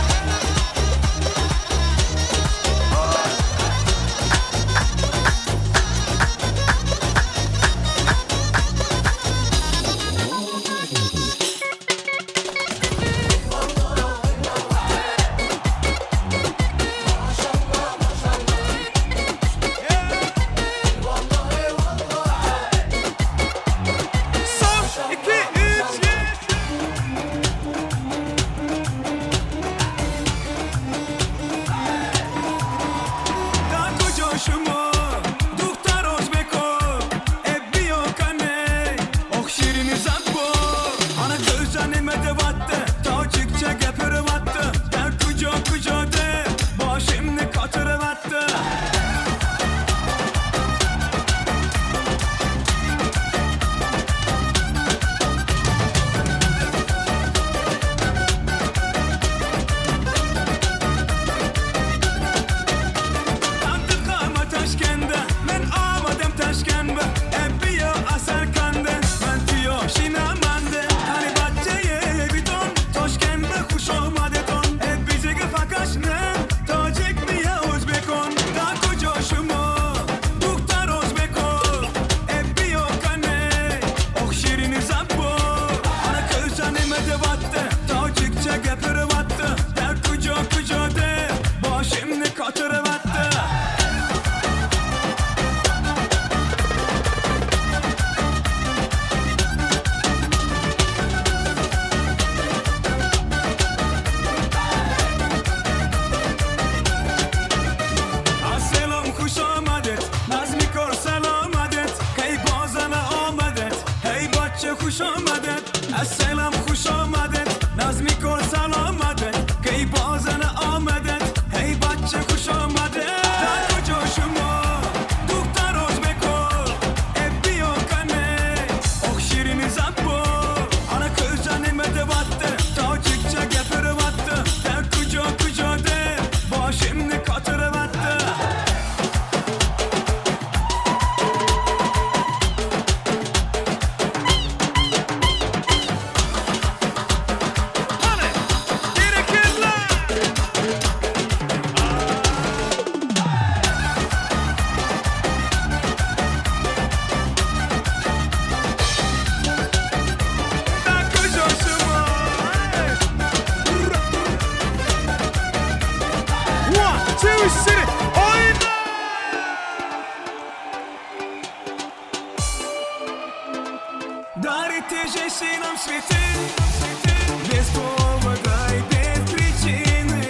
alamadı Key bazana amadet Hey bacca kuş olmadı Daha kocoşumu Duktar ozbeko Ebbi okane Ok şirini zappo Ana kızcan emede battı Tavcıkça gepere battı Der kuco kuco de Başımni katırı battı Дарите же си нам свети Без повода и без причины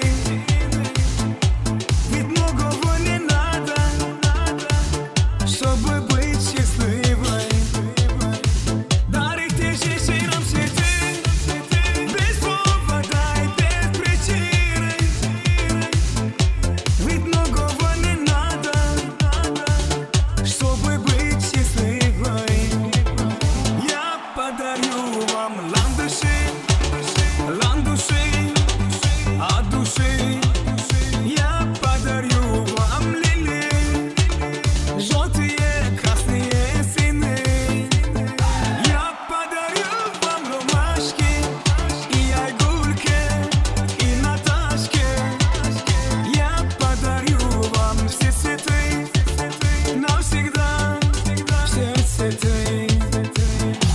Ведь многого не надо Чтобы быть счастливой Дарите же си нам свети Без повода и без причины Ведь многого не надо Чтобы быть счастливой Я подарю вам ландыши, ландыши, от души. Я подарю вам лилии, желтые, красные, синие. Я подарю вам ромашки и айгульки, и Наташки. Я подарю вам все цветы, навсегда в сердце ты.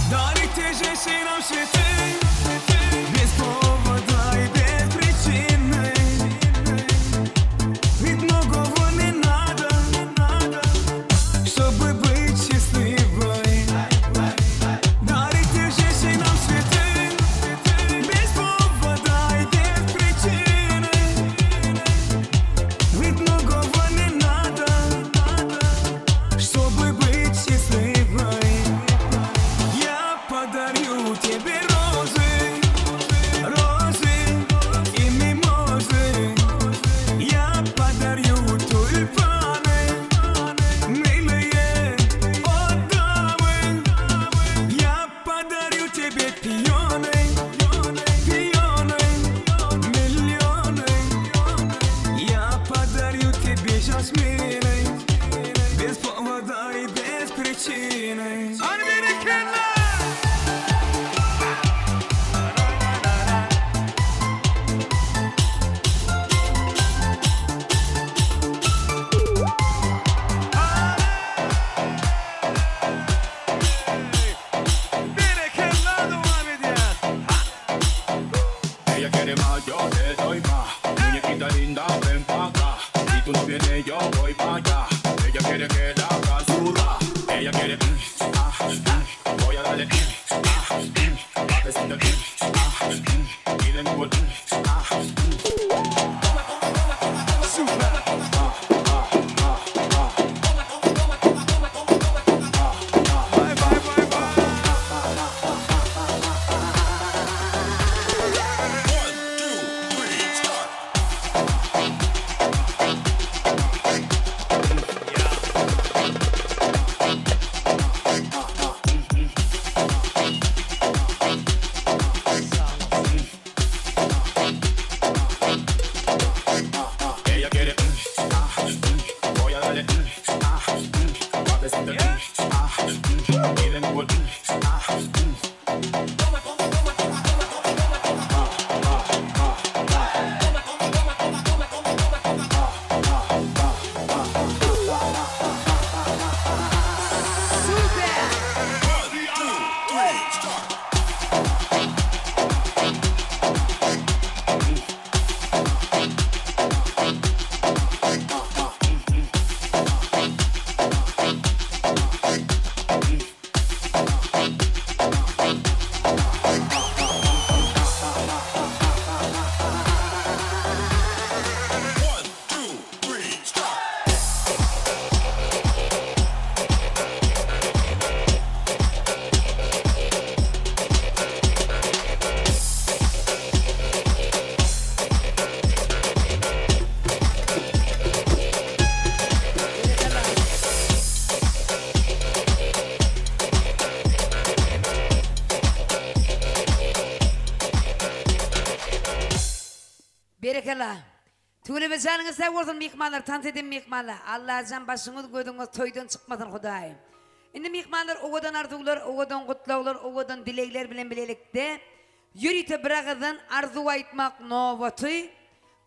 Дарите же си нам цветы Без повода и без причины Ведь многого не надо Чтобы быть счастливой Дарите же си нам цветы Без повода и без причины Ведь многого не надо Чтобы быть счастливой Я подарю тебе розы, розы и мимозы. Я подарю тюльпаны, милые от дамы. Я подарю тебе пионы, пионы, миллионы. Я подарю тебе жасмины, без повода и без причины. Ella quiere más, yo te doy más. Muñequita linda, ven pa' acá. Si tú no vienes, yo voy pa' allá. Ella quiere que la haga sudar. Ella quiere voy a darle pa' que sienta y de nuevo Berekela. Tüle canınızda olsun mihmanlar, tant edin mihmanlar. Allah can başınız gödünüz toydan çıkmasın Hudayım. Indi mihmanlar oğudan arzular, oğudan kutlaular, oğudan dilekler bilen bilelikte. Yürüte bırakıdan arzu aytmak novatı.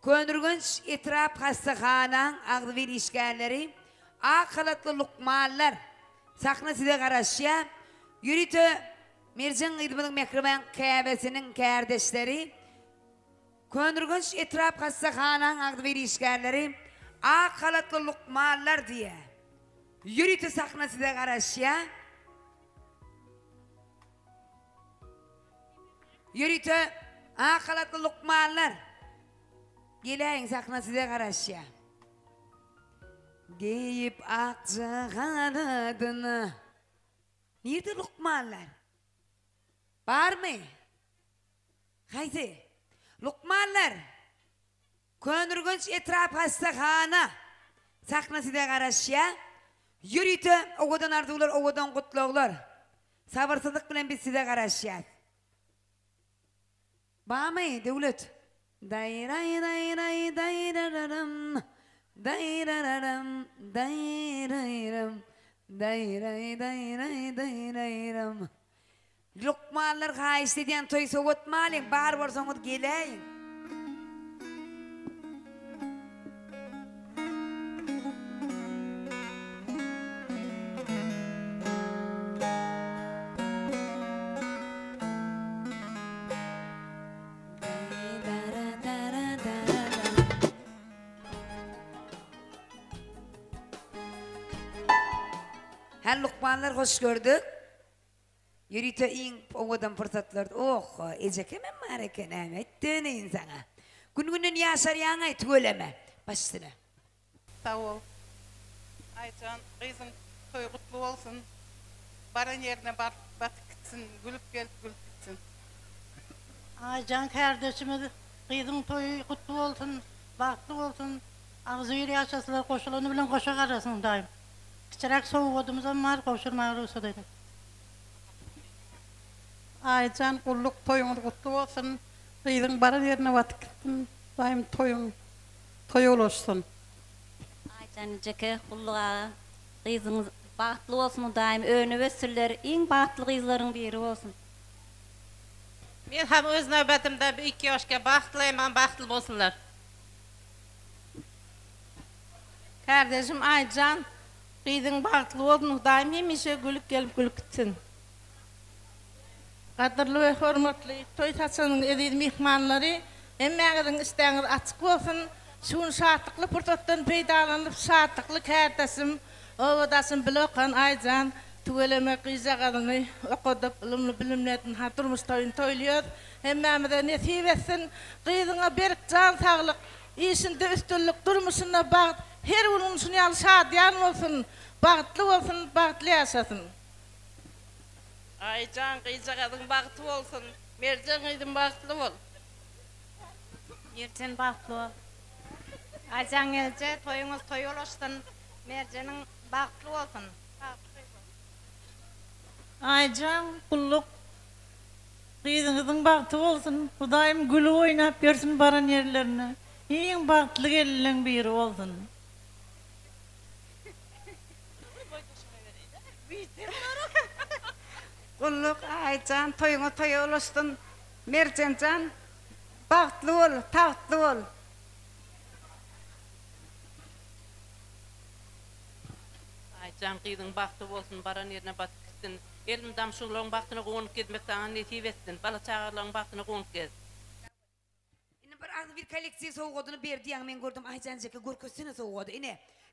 Könürgünç etraf hastahanan ağzı bir işgalleri. Akalatlı lukmallar. Sakna size karışya. Yürüte Mircan İdman'ın mekrimen kâbesinin kardeşleri. Könürgünç etraf hastahanan ağzı bir işgalleri. Akalatlı lukmallar diye. Yürüte sakna size karışya. Yürüte akalatlı lukmallar. Geleyin sakna size karışya. Giyip akça kanadını. Nerede lukmanlar? Var mı? Haydi. Lukmanlar. Könürgünç etraf hastahana. Sakna size karışya. Yürüte oğudan arzular, oğudan kutluğlar. Sabırsızlık bilen biz size karışya. Var mı devlet? Dayray dayray dayrararam. Dayrararam, dayrayram, dayray dayray dayrayram. Lukmanlar haýysy diýen toý sowatmalyň, bar bolsaňyz geleýin. Her lukmanlar hoş gördük. Yürüte in oğudan fırsatlar. Oh, ecek hemen mareken Ahmet. Döneyin sana. Gün yaşar yanay tügeleme. Başına. Sağ ol. Aycan, kızım toy kutlu olsun. Baran yerine batık gitsin. Gülüp gelip gülüp gitsin. Aycan kardeşimiz kızım toyu kutlu olsun. Baktlı olsun. Ağzı yeri yaşasılar koşulanı bilen koşak arasın daim. Çırak soğuk odumuzdan var koşurmaya olsa dedim. Aycan kulluk toyun kutlu olsun. Kızım baran yerine batık gitsin. Daim toy olsun. Aycan ceke kulluğa kızınız bahtlı olsun daim önü ve süller en bahtlı kızların biri olsun. Men hem öz nöbetimde bir 2 yaşka bahtlıyman, bahtlı olsunlar. Kardeşim Aycan, kızın bahtlı olsun daim hemişe gülüp gelip gülüp gitsin. Kadirli ve hürmetli toy taçanın edil mihmanları, emmeğinin isteğiniz açık olsun. Şun şartlıklı fırsattan peydalanıp şartlıklı kardeşim, ovadasın blokan Aycan, tüveleme kıyacağını okudup bilimlerin hatırmış toyun toyluyor. Emmemede nesip etsin, kızına bir can sağlık, işinde üstünlük durmuşuna bağ, her onun sunyal şadiyan olsun, bağıtlı olsun, bağıtlı yaşasın. Aycan kıyacağın bağıtlı olsun, Mercan kıydın bağıtlı ol. Mercan bağıtlı ol. Aycan gelce toyunuz toy oluşsun, Mercan'ın bağıtlı olsun. Aycan kulluk kızınızın bahtı olsun. Hudayım gülü oynap görsün baran yerlerine. En bahtlı gelin biri olsun. Kulluk Aycan toyuna toy oluşsun. Mercancan bahtlı ol, tahtlı ol. Aycan kıydın bağıtlı olsun, baran yerine batık gitsin. Elim damşuğların bağıtına konup gitmek sana nesip etsin. Bala çağırların bağıtına konup gez. Bir koleksiya soğuk odunu berdi yan men gördüm. Aycan ceke görkösüne soğuk odu.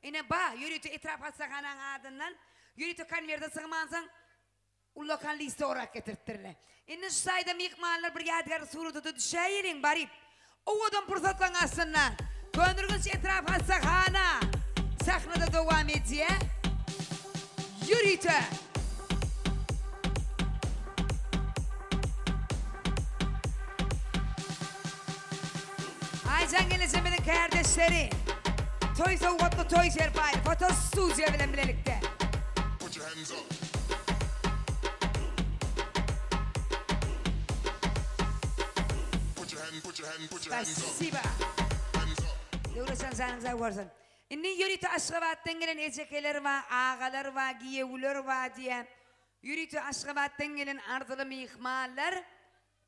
İne ba yürütü etraf hastahanan adından. Yürütü kanverde sığmansan. Ullakan liste olarak getirttirler. İnne şu sayda mihmanlar bir yadigar surutu düşeyirin barip. O odun fırsatlan aslında. Könürgünç etraf hastahana. Sahnada devam ediyor. Yürütü. Aycan Geleceğim'in kardeşleri. Toy soğuklu toy serpaylı. Foto stüdyo bilen birlikte. Put your hands up. Put your Спасибо. Devletten sanınıza varsın. İnni yürütü Aşgabat'tan gelen ezekeler var, ağalar var, giyevler var diye. Yürütü Aşgabat'tan gelen ardılı mihmallar.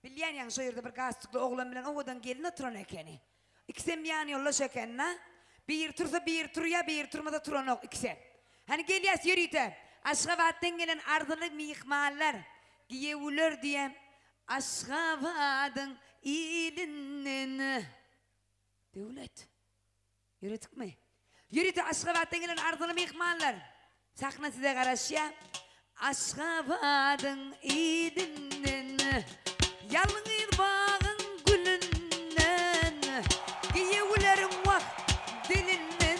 Bilyen yan soyurda bir kastıklı oğlan bilen oğudan gelin oturan ekeni. İkisen bir yan yolla şekenna. Bir tursa bir turuya, bir turmada turan ok ikisen. Hani geliyoruz yürütü. Aşgabat'tan gelen ardılı mihmallar, giyevler diye. Aşgabat'ın ilinden. Devlet. Yürütük mü? Yürütü Aşgabat'tan gelen ardılı mihmallar. Sakna size karışya. Aşgabat'ın ilinden. Yalnız bağın gülünden. Giyevlerim vak dilinden.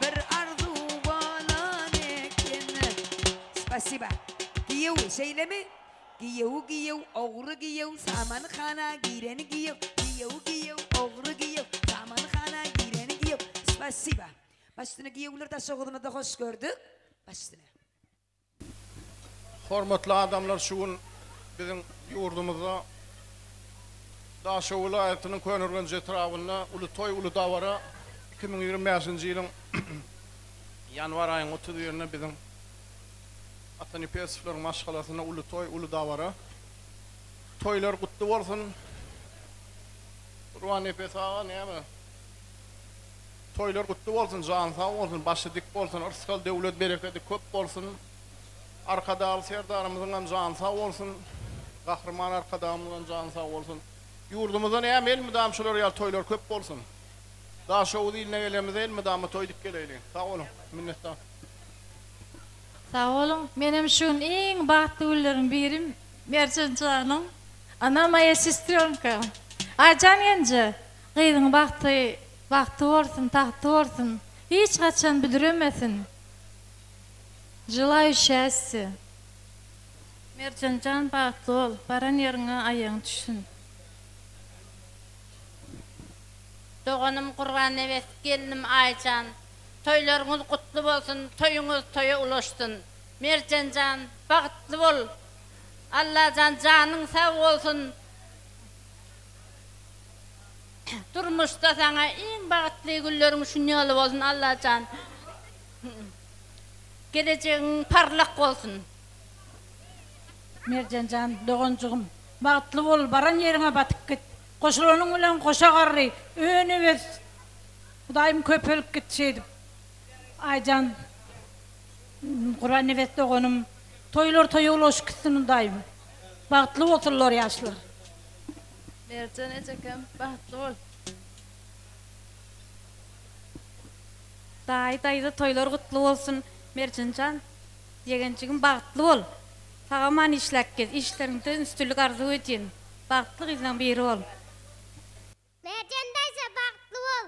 Bir arzu balan eken. Spasiba. Giyev şeyle mi? Giyev, oğru giyev, saman khana gireni giyev. Giyev, oğru giyev, saman khana gireni giyev. Spasiba. Baştına giyevler de soğuduma da hoş gördük. Baştına. Hormatly adamlar, şu gün bizim yurdumuzda Daşa vilayetynyň Könürgenje etrafynda Ulutoy Uludawara 2025-nji ýylyň ýanwar aýynyň 30-ýerine bizim Atany Pesifler maşgalasyna Ulutoy Uludawara toýlar gutly bolsun. Ruhany pesaga näme? Toýlar gutly bolsun, jan sag bolsun, başy dik bolsun, ırskal döwlet bereketi köp bolsun. Arkadaşlar serdarımızın jan sag bolsun. Gahrman arkadaşlarımızın jan sag bolsun. Yurdumuzdan hem el müdamçılar ýa toýlar köp bolsun. Daha şow diline gelemiz el müdamı toýdyk geleli. Sag olun, minnettar. Sağ olun. Benim şun en bagtly günlerim birim Mercan Canım. Ana moja sestronka. Ajan ence. Gyzyň bagty bolsun, tahtı bolsun. Hiç kaçan büdüremesin. Желаю счастья. Mercan Can bagtly ol. Baran ýeriňe aýagyň düşsün. Doğanım Kurban evet gelinim Aycan. Toylarınız kutlu olsun, toyunuz toya ulaşsın. Mercan Can, bagtly bol. Allah canın sağ olsun. Durmuşda sana en bagtly günlerin şunyalı olsun Allah can. Geleceğin parlak olsun. Mercan Can, doğancuğum, bagtly bol, baran ýeriňe batyp git. Koşulanyň bilen koşa garry, öňe bez. Hudaýym köpelip gitşedim. Aycan, Kurban nefes doğanım, toylar toya ulaşıp gitsin hudaýym. Bagtly bolsunlar ýaşlar. Mercan ejekem, bagtly bol. Daýda toylar gutly bolsun, Mercan Can. Diýençigim bagtly bol. Saga man işläp gez, işleriňden üstünlük arzu edýän. Bagtly gyzyň biri bol. Mercan daýsa bagtly bol.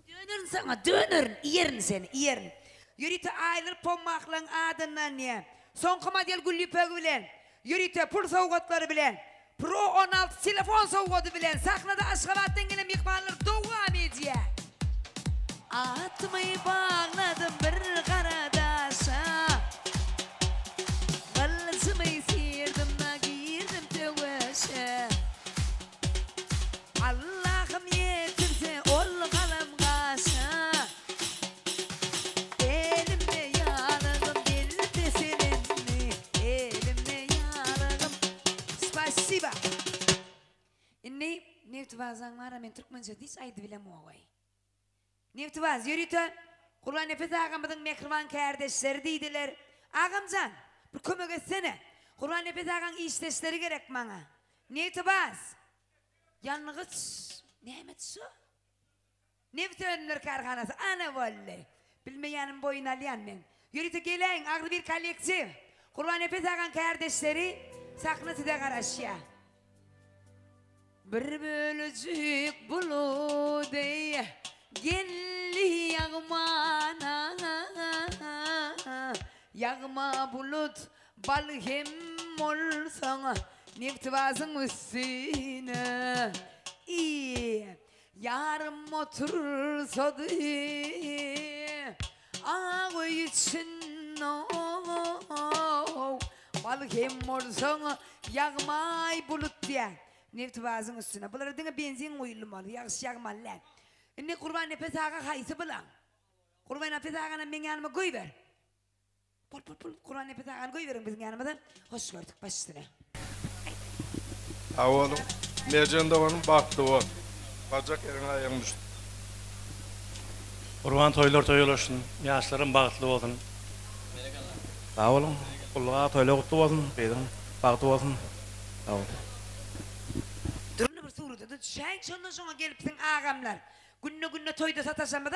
Dönürün sana, dönürün, iyerin seni, iyerin. Yürütü aylar pommaklan adından ya. Son model güllüpögü bilen. Yürütü pul sowgatları bilen. Pro 16 telefon sowgaty bilen. Sahnada Aşgabat'tan gelen mihmanlar dowam edýär. Atmy bagladım bir garadaşa. Galsymy sirdim da girdim töweşe. Allah'ım yetirse ol galam gaşa. Elimde yaragım geldi seninle. Elimde yaragım. Spasiba. İnni nevtuvazan var men Türkmençe dis aydı bilem oğay. Nevtuvaz yürütü. Kurban nefes ağamızın mehriban kardeşleri deydiler. Ağamcan bir kömek etsene. Kurban nefes ağam işteşleri gerek bana. Nevtuvaz. Yalnız Mehmet su. Nevtönler karhanası ana vallahi. Bilmeyenim boyun alyan men. Yürütü geleyin ağrı bir kolektif. Kurban nefes ağam kardeşleri saknası da karışya. Bir bölücük buludy gelli yağmana. Yağma bulut bal hem olsana. Nevtuvazın üstüne. Yarım otursa ağ için bal hem olsana. Yağmay bulut diye. Neftibazın üstüne. Bunlara dine benzin koyulmalı. Yağış yağmalı. Ne kurban nefes ağa kayısı bulan. Kurban nefes ağana ben yanıma koy ver. Pul. Kurban nefes ağana koy verin bizim yanımıza. Hoş gördük baş üstüne. Oğlum, Mercan Doğan'ın baktı o. Bacak yerine ayağım düştü. Kurban toylar toyulaşsın. Yaşlarım bağıtlı olsun. Sağ olun. Kulluğa toylar kutlu olsun. Beyden bağıtlı olsun. Sağ olun. Durun bir soruda. Şen çondan sonra gelipsin ağamlar. Günne toyda sataşamadı.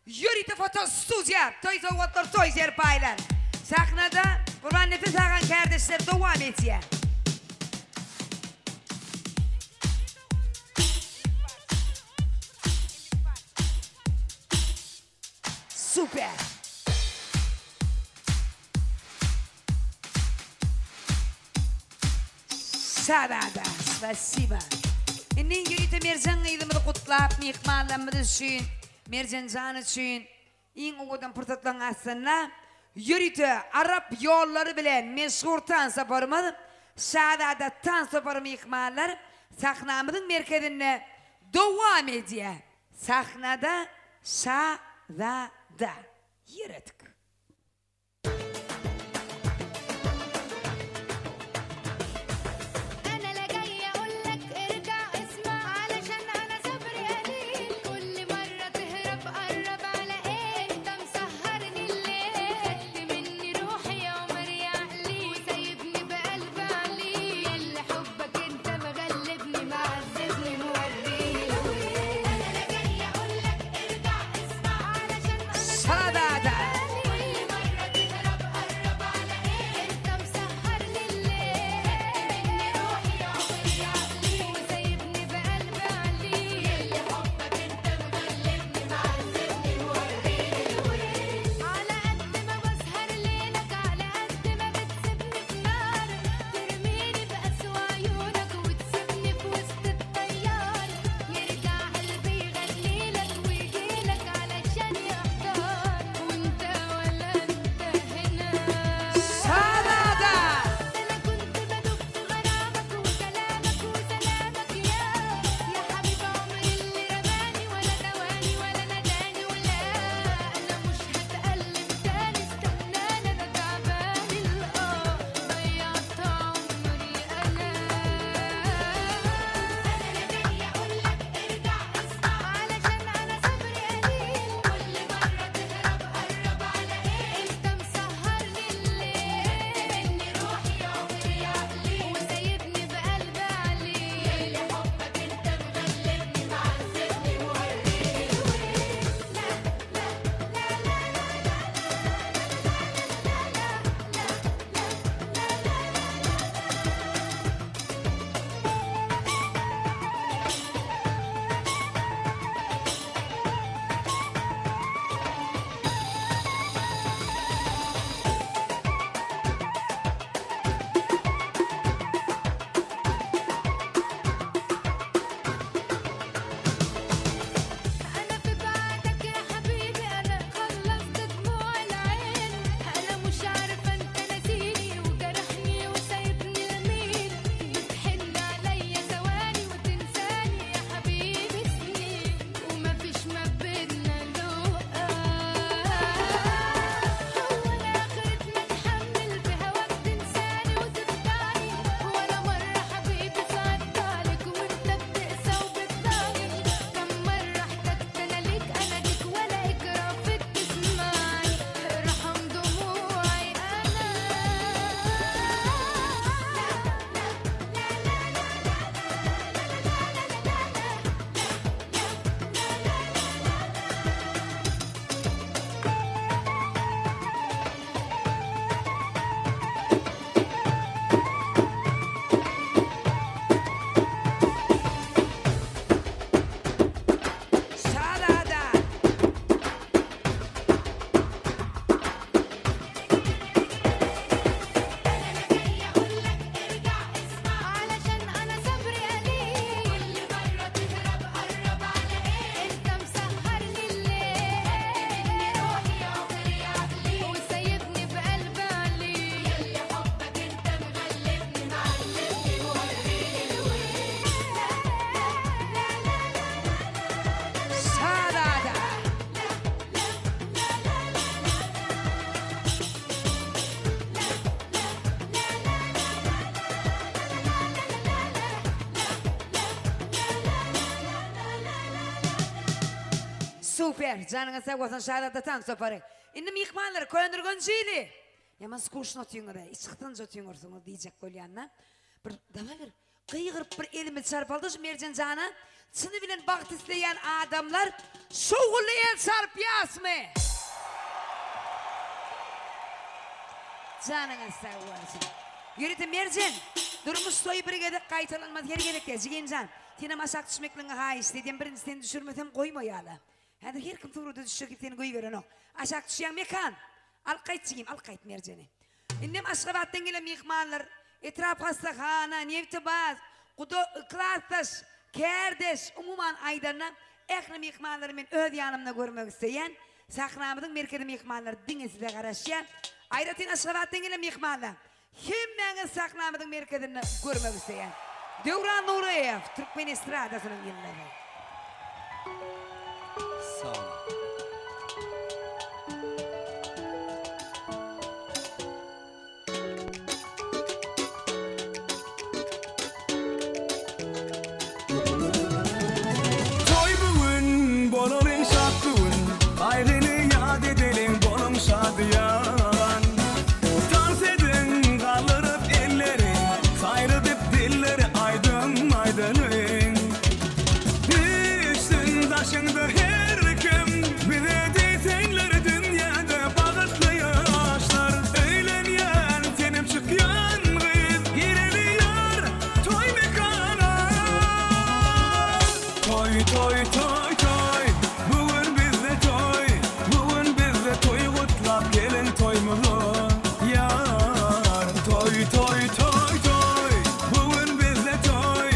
Yürüyte fotosuz yer. Toy soğutlar toy yer paylar. Sahnada Kurban nefes ağan kardeşler devam ediyor. Süper. Sadada, spasiba. İnnin yürüyte Mercan eylemi kutlap, mihmallamız için, Mercan Can için, in oğudan pırtatlan aslında, yürüyte Arap yolları bilen meşhur tansaparımız, Sadada tansapar mihmallar, sahnamızın merkezine devam ediyor. Sahnada Sadada. Yaratık. Super. Canına sağ olsun şahadatan soparı. Indi mihmanlar koyundurgun jili. Yaman skuşun otuyorlar. İçikten otuyorsunuz diyecek kolyanına. Bir dava bir kıygırıp bir elimi çarpaldı. Mercan Can'a çını bilen baht isteyen adamlar şoğullu el çarpıyas mı? Canına sağ olsun. Yürütün Mercan. Durmuş soyu brigada kaytalanmaz her gerekte. Jigin Can. Tine masak düşmekliğine ha istediğim birincisinden düşürmesem koymayalı. Hadi her kim tuğrudu düşecek seni koyu veren o. Aşak düşen mekan. Al kayıt çıkayım, al kayıt merceni. İndim aşkıvattan gelen mihmanlar. Etraf hastahana, nevtibaz, kudu klastaş, kerdeş, umuman aydarına. Ekli mihmanları men öd yanımda görmek isteyen. Sakramıdın merkezi mihmanlar dinesize karışan. Ayratin aşkıvattan gelen mihmanlar. Hemen sakramıdın merkezini görmek isteyen. Devran Nuriyev, Türkmen Estradası'nın yılları. Sağ olun. Toy bugün, bolorun şakkın, ayrını yad edelim bolun şadiyan. Dans edin, kaldırıp elleri, sayrıdıp dilleri aydın aydının. Üstün taşında her kim, bir edeysenler dünyada bağıtlı yaşlar. Eğlenyen, tenip çıkyan kız, gireliyor toy mekana. Toy toy toy toy, bugün bizde toy, bugün bizde toy kutlap gelin toymuzu. Yar, toy toy toy toy, bugün bizde toy,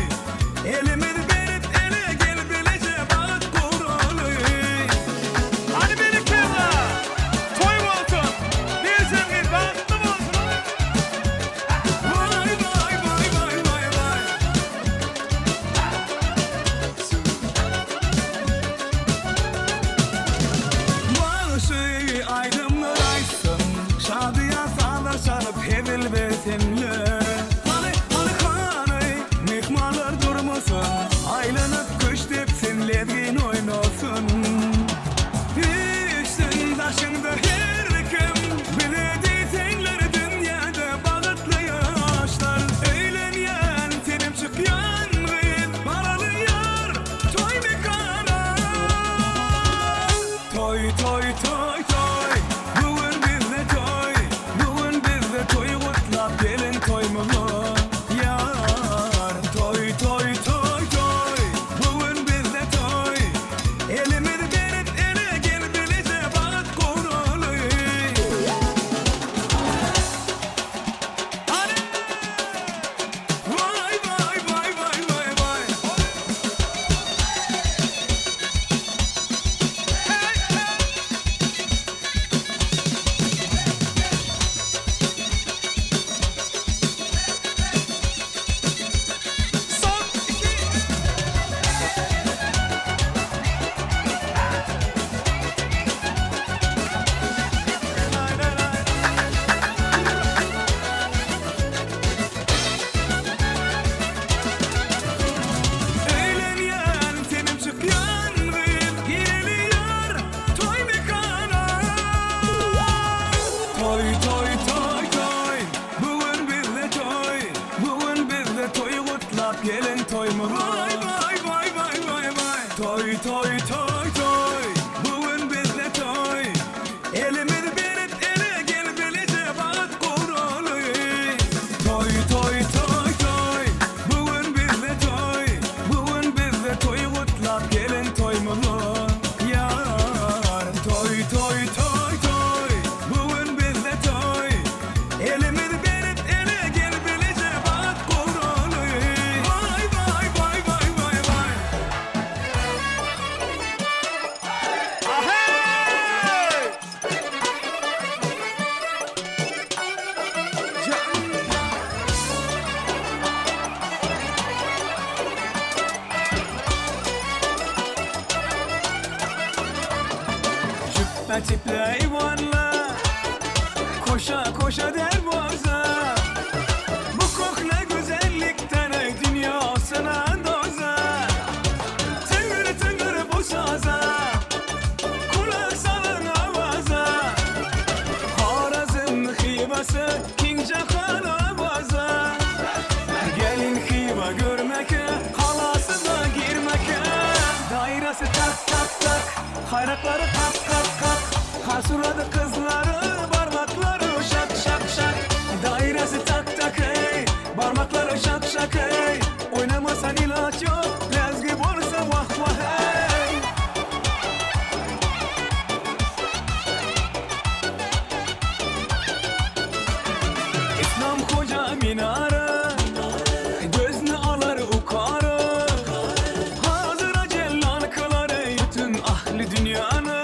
elimiz berip ele gel bilece bağıt kurulu. Hadi beni keva, toy olsun, bir zengin bağıtlı olsun. Vay vay vay vay vay vay. Başı aydınlar aysın, şadıya sağlar sarıp hevil versinler. Hani mihmanlar durmasın, aylanıp kış tepsin levgin oynasın. Üstün taşında her kim, bir edeysenler dünyada bağıtlı yaşlar. Eğlenyen, tenip çıkyan kız, paralıyor toy mekana. Toy toy toy toy, bugün bizde toy, bugün bizde toy kutlap gelin toymuzu. Yar, toy toy toy toy, bugün bizde toy, elimiz berip ele gel bilece bağıt kurulu. Hadi! Vay vay vay vay vay vay. Eğlenyen, tenip çıkyan kız, gireliyor toy mekana. Toy toy toy toy, bugün bizde toy, bugün bizde toy kutlap gelin toymuzu. Vay vay vay vay vay vay. Toy toy toy toy, bugün bizde toy, elimiz berip ele gel bilece bağıt kurulu. Toy toy toy toy, bugün bizde toy, bugün bizde toy kutlap gelin toymuzu. Yar, toy toy toy toy, bugün bizde toy, elimiz berip ele gel bilece bağıt kurulu. Vay vay vay vay vay vay. Cübbe tiple eyvallah, koşa koşa derboza. Bu kokla güzellikten ey dünyasına doza. Tıngır tıngır bu saza, Kayrakları kak kak kak. Hasuradı kızları, parmakları şak şak şak. Dairesi tak tak hey, parmakları şak şak hey. Oynamasan ilaç yok, lezgi olsa vah vah hey. İslam koca minare, gözünü alır ukarı. Hazıra cellan kılar bütün ahli dünyanı.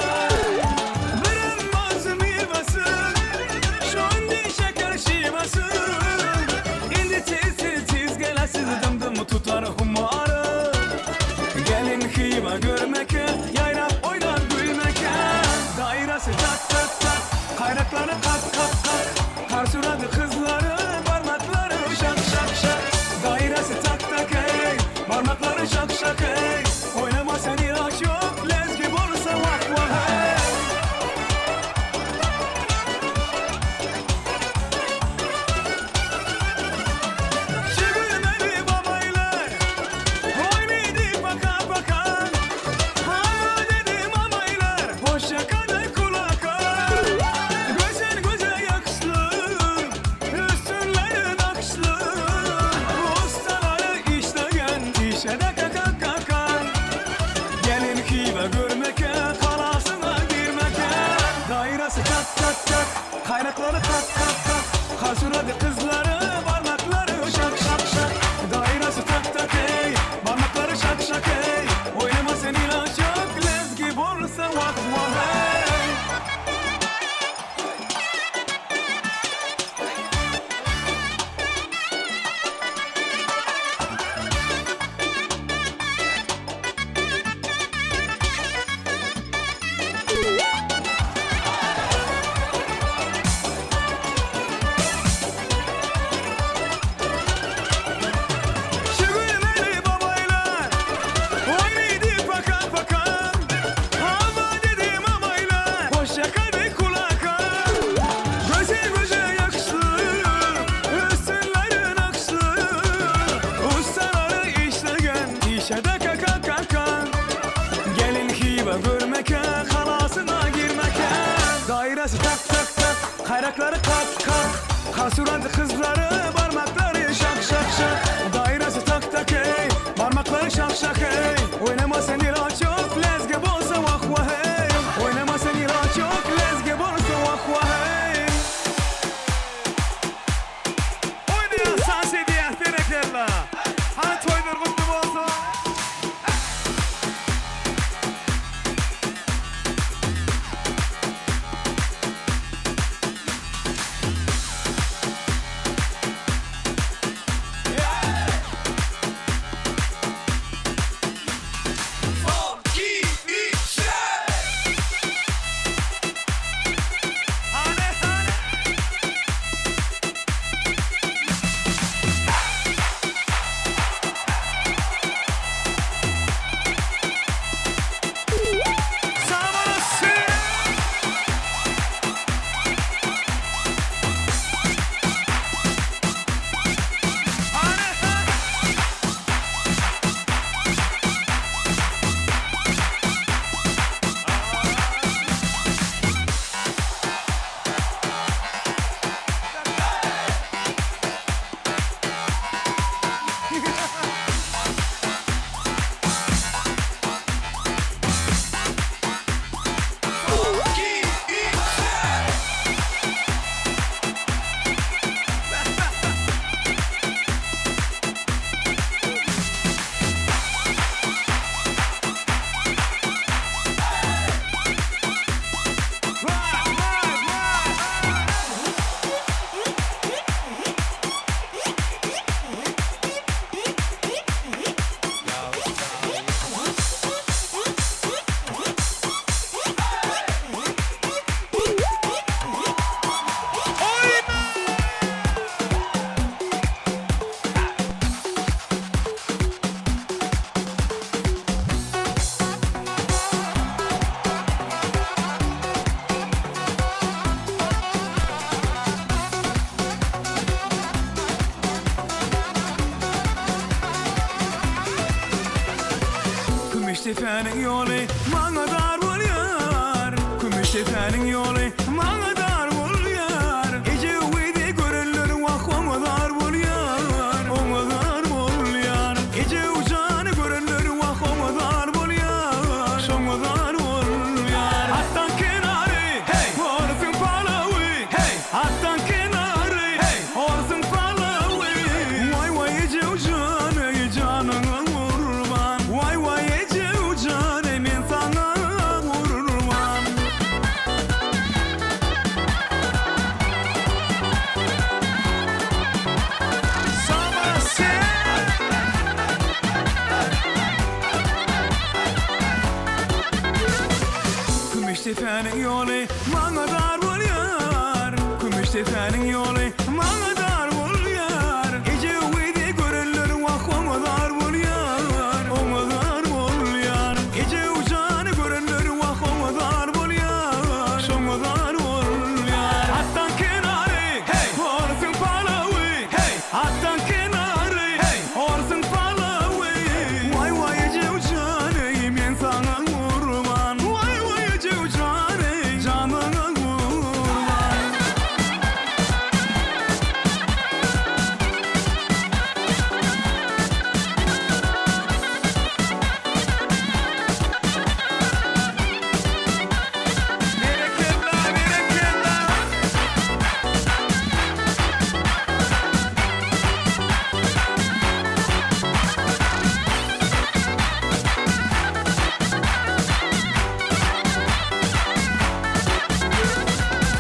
Bilinmez meyvesi, şundi şeker şivesi. İndi tez gelesiz dım tutar humarı. Gelin hiva görmeke, yayrap oynar gülmeke. Dairesi tak tak tak, kayrakları kak kak kak. Karsuradı kızları, parmakları şak şak şak. Dairesi tak tak hey, parmakları şak şak hey. Oynama sen ilaç yok, lezgi olsa vah vah hey. Şıgırmeli babaylar, oynaydı baka baka. Hava dedim amaylar, hoşça kadar kulaka. Güzel güzel yakışlı, üstünleri nakışlı. Ustaları işleyen, işe de kaka kaka. Gelin hibe görmeke, kalasına girmeke. Dairesi tak tak tak, kaynakları kak kak kak. Hasuradı kızları, parmakları şak şak şak. Dairesi tak tak hey, parmakları şak şak hey. Oynama sen ilaç yok, lezgi olsa vah vah hey. Şıgırmeli babaylar, oynaydı baka baka. Hava dedim amaylar, hoşça kadar kulaka. Güzel güzel yakışlı, üstünleri nakışlı. Ustaları işleyen, işe de kaka kaka. Gelin hibe görmeke, kalasına girmeke. Dairesi tak tak tak, kayrakları kak kak. Hasuradı kızları, parmakları şak şak şak. Dairesi tak tak hey, parmakları şak şak hey. Oynama sen ilaç yok, lezge olsa vah vah hey. Oynama sen ilaç yok, lezge olsa vah vah hey. Oynayan sans ediyor terekerla. Ha toylar kutlu olsun. Şifenin yolu bana dar oluyor. Kümüştepe'nin yolu bana dar buluyor. Ece uydu görünür vah ona dar buluyor. Ona dar buluyor. Ece ucanı görünür vah ona dar buluyor. Şona dar buluyor. Hattan kenarı hey orsun palavı hey hattan kenarı hey orsun palavı. Vay vay Ece ucanı canına kurban. Vay vay Ece ucanı men sana kurban. Kümüştepe'nin yolu bana dar buluyor. Kümüştepe'nin yolu bana dar buluyor. Ece uydu görünür vah ona dar buluyor. Ona dar buluyor. Ece ucanı görünür vah ona dar buluyor. Şona dar buluyor. Hattan kenarı hey orsun palavı hey hattan kenarı hey orsun palavı. Vay vay Ece ucanı men sana kurban. Vay vay Ece ucanı canına kurban.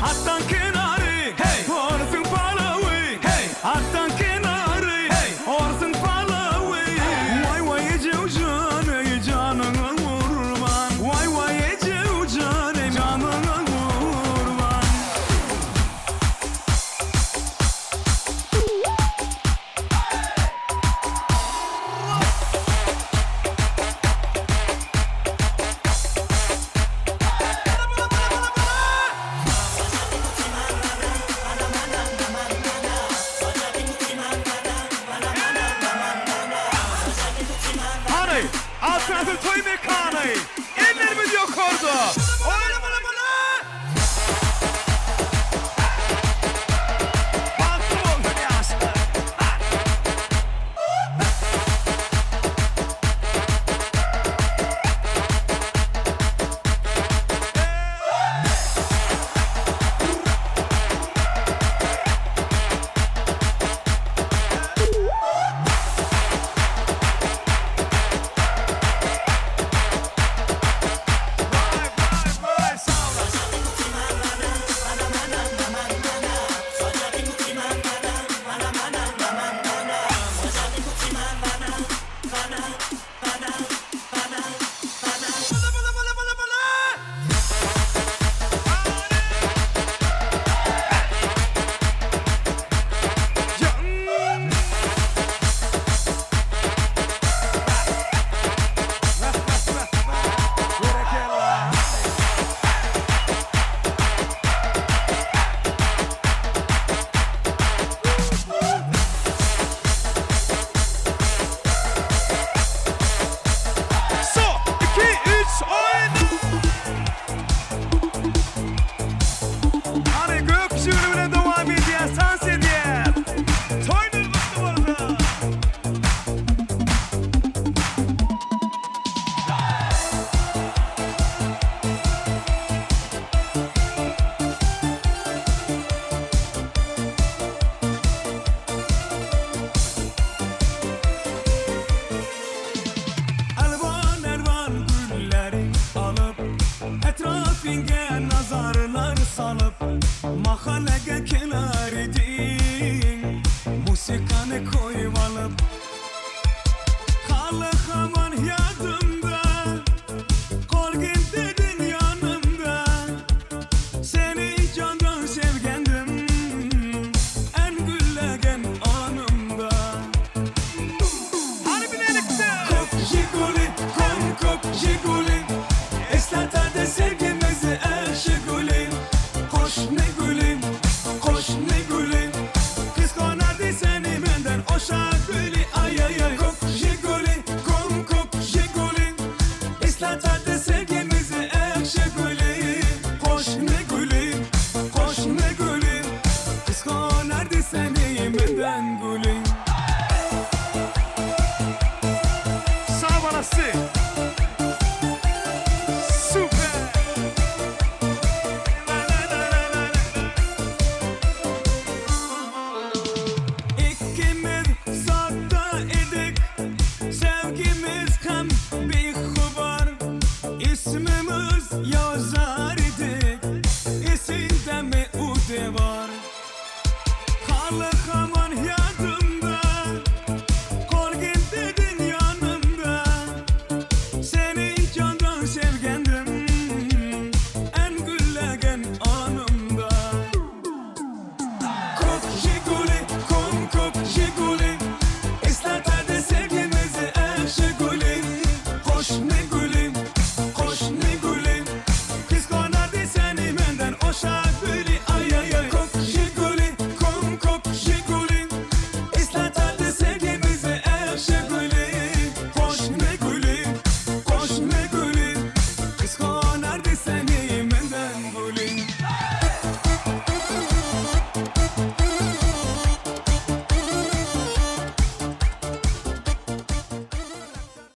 Hattan kenarı hey orsun palavı hey hattan kenarı hey orsun palavı. Vay vay Ece ucanı canına kurban. Vay vay Ece ucanı canına kurban. Hani alternatif toy mekanı. Ellerimiz yok orada. Oyna bana bana. Baktı olsun yaşlı. Hani gökyüzü bile devam ediyor, sans ediyor. Toynur kutlu olsun. Elvan elvan gülleri alıp etrafine nazarlar salıp mahallega kenar edin musikanı koyup alıp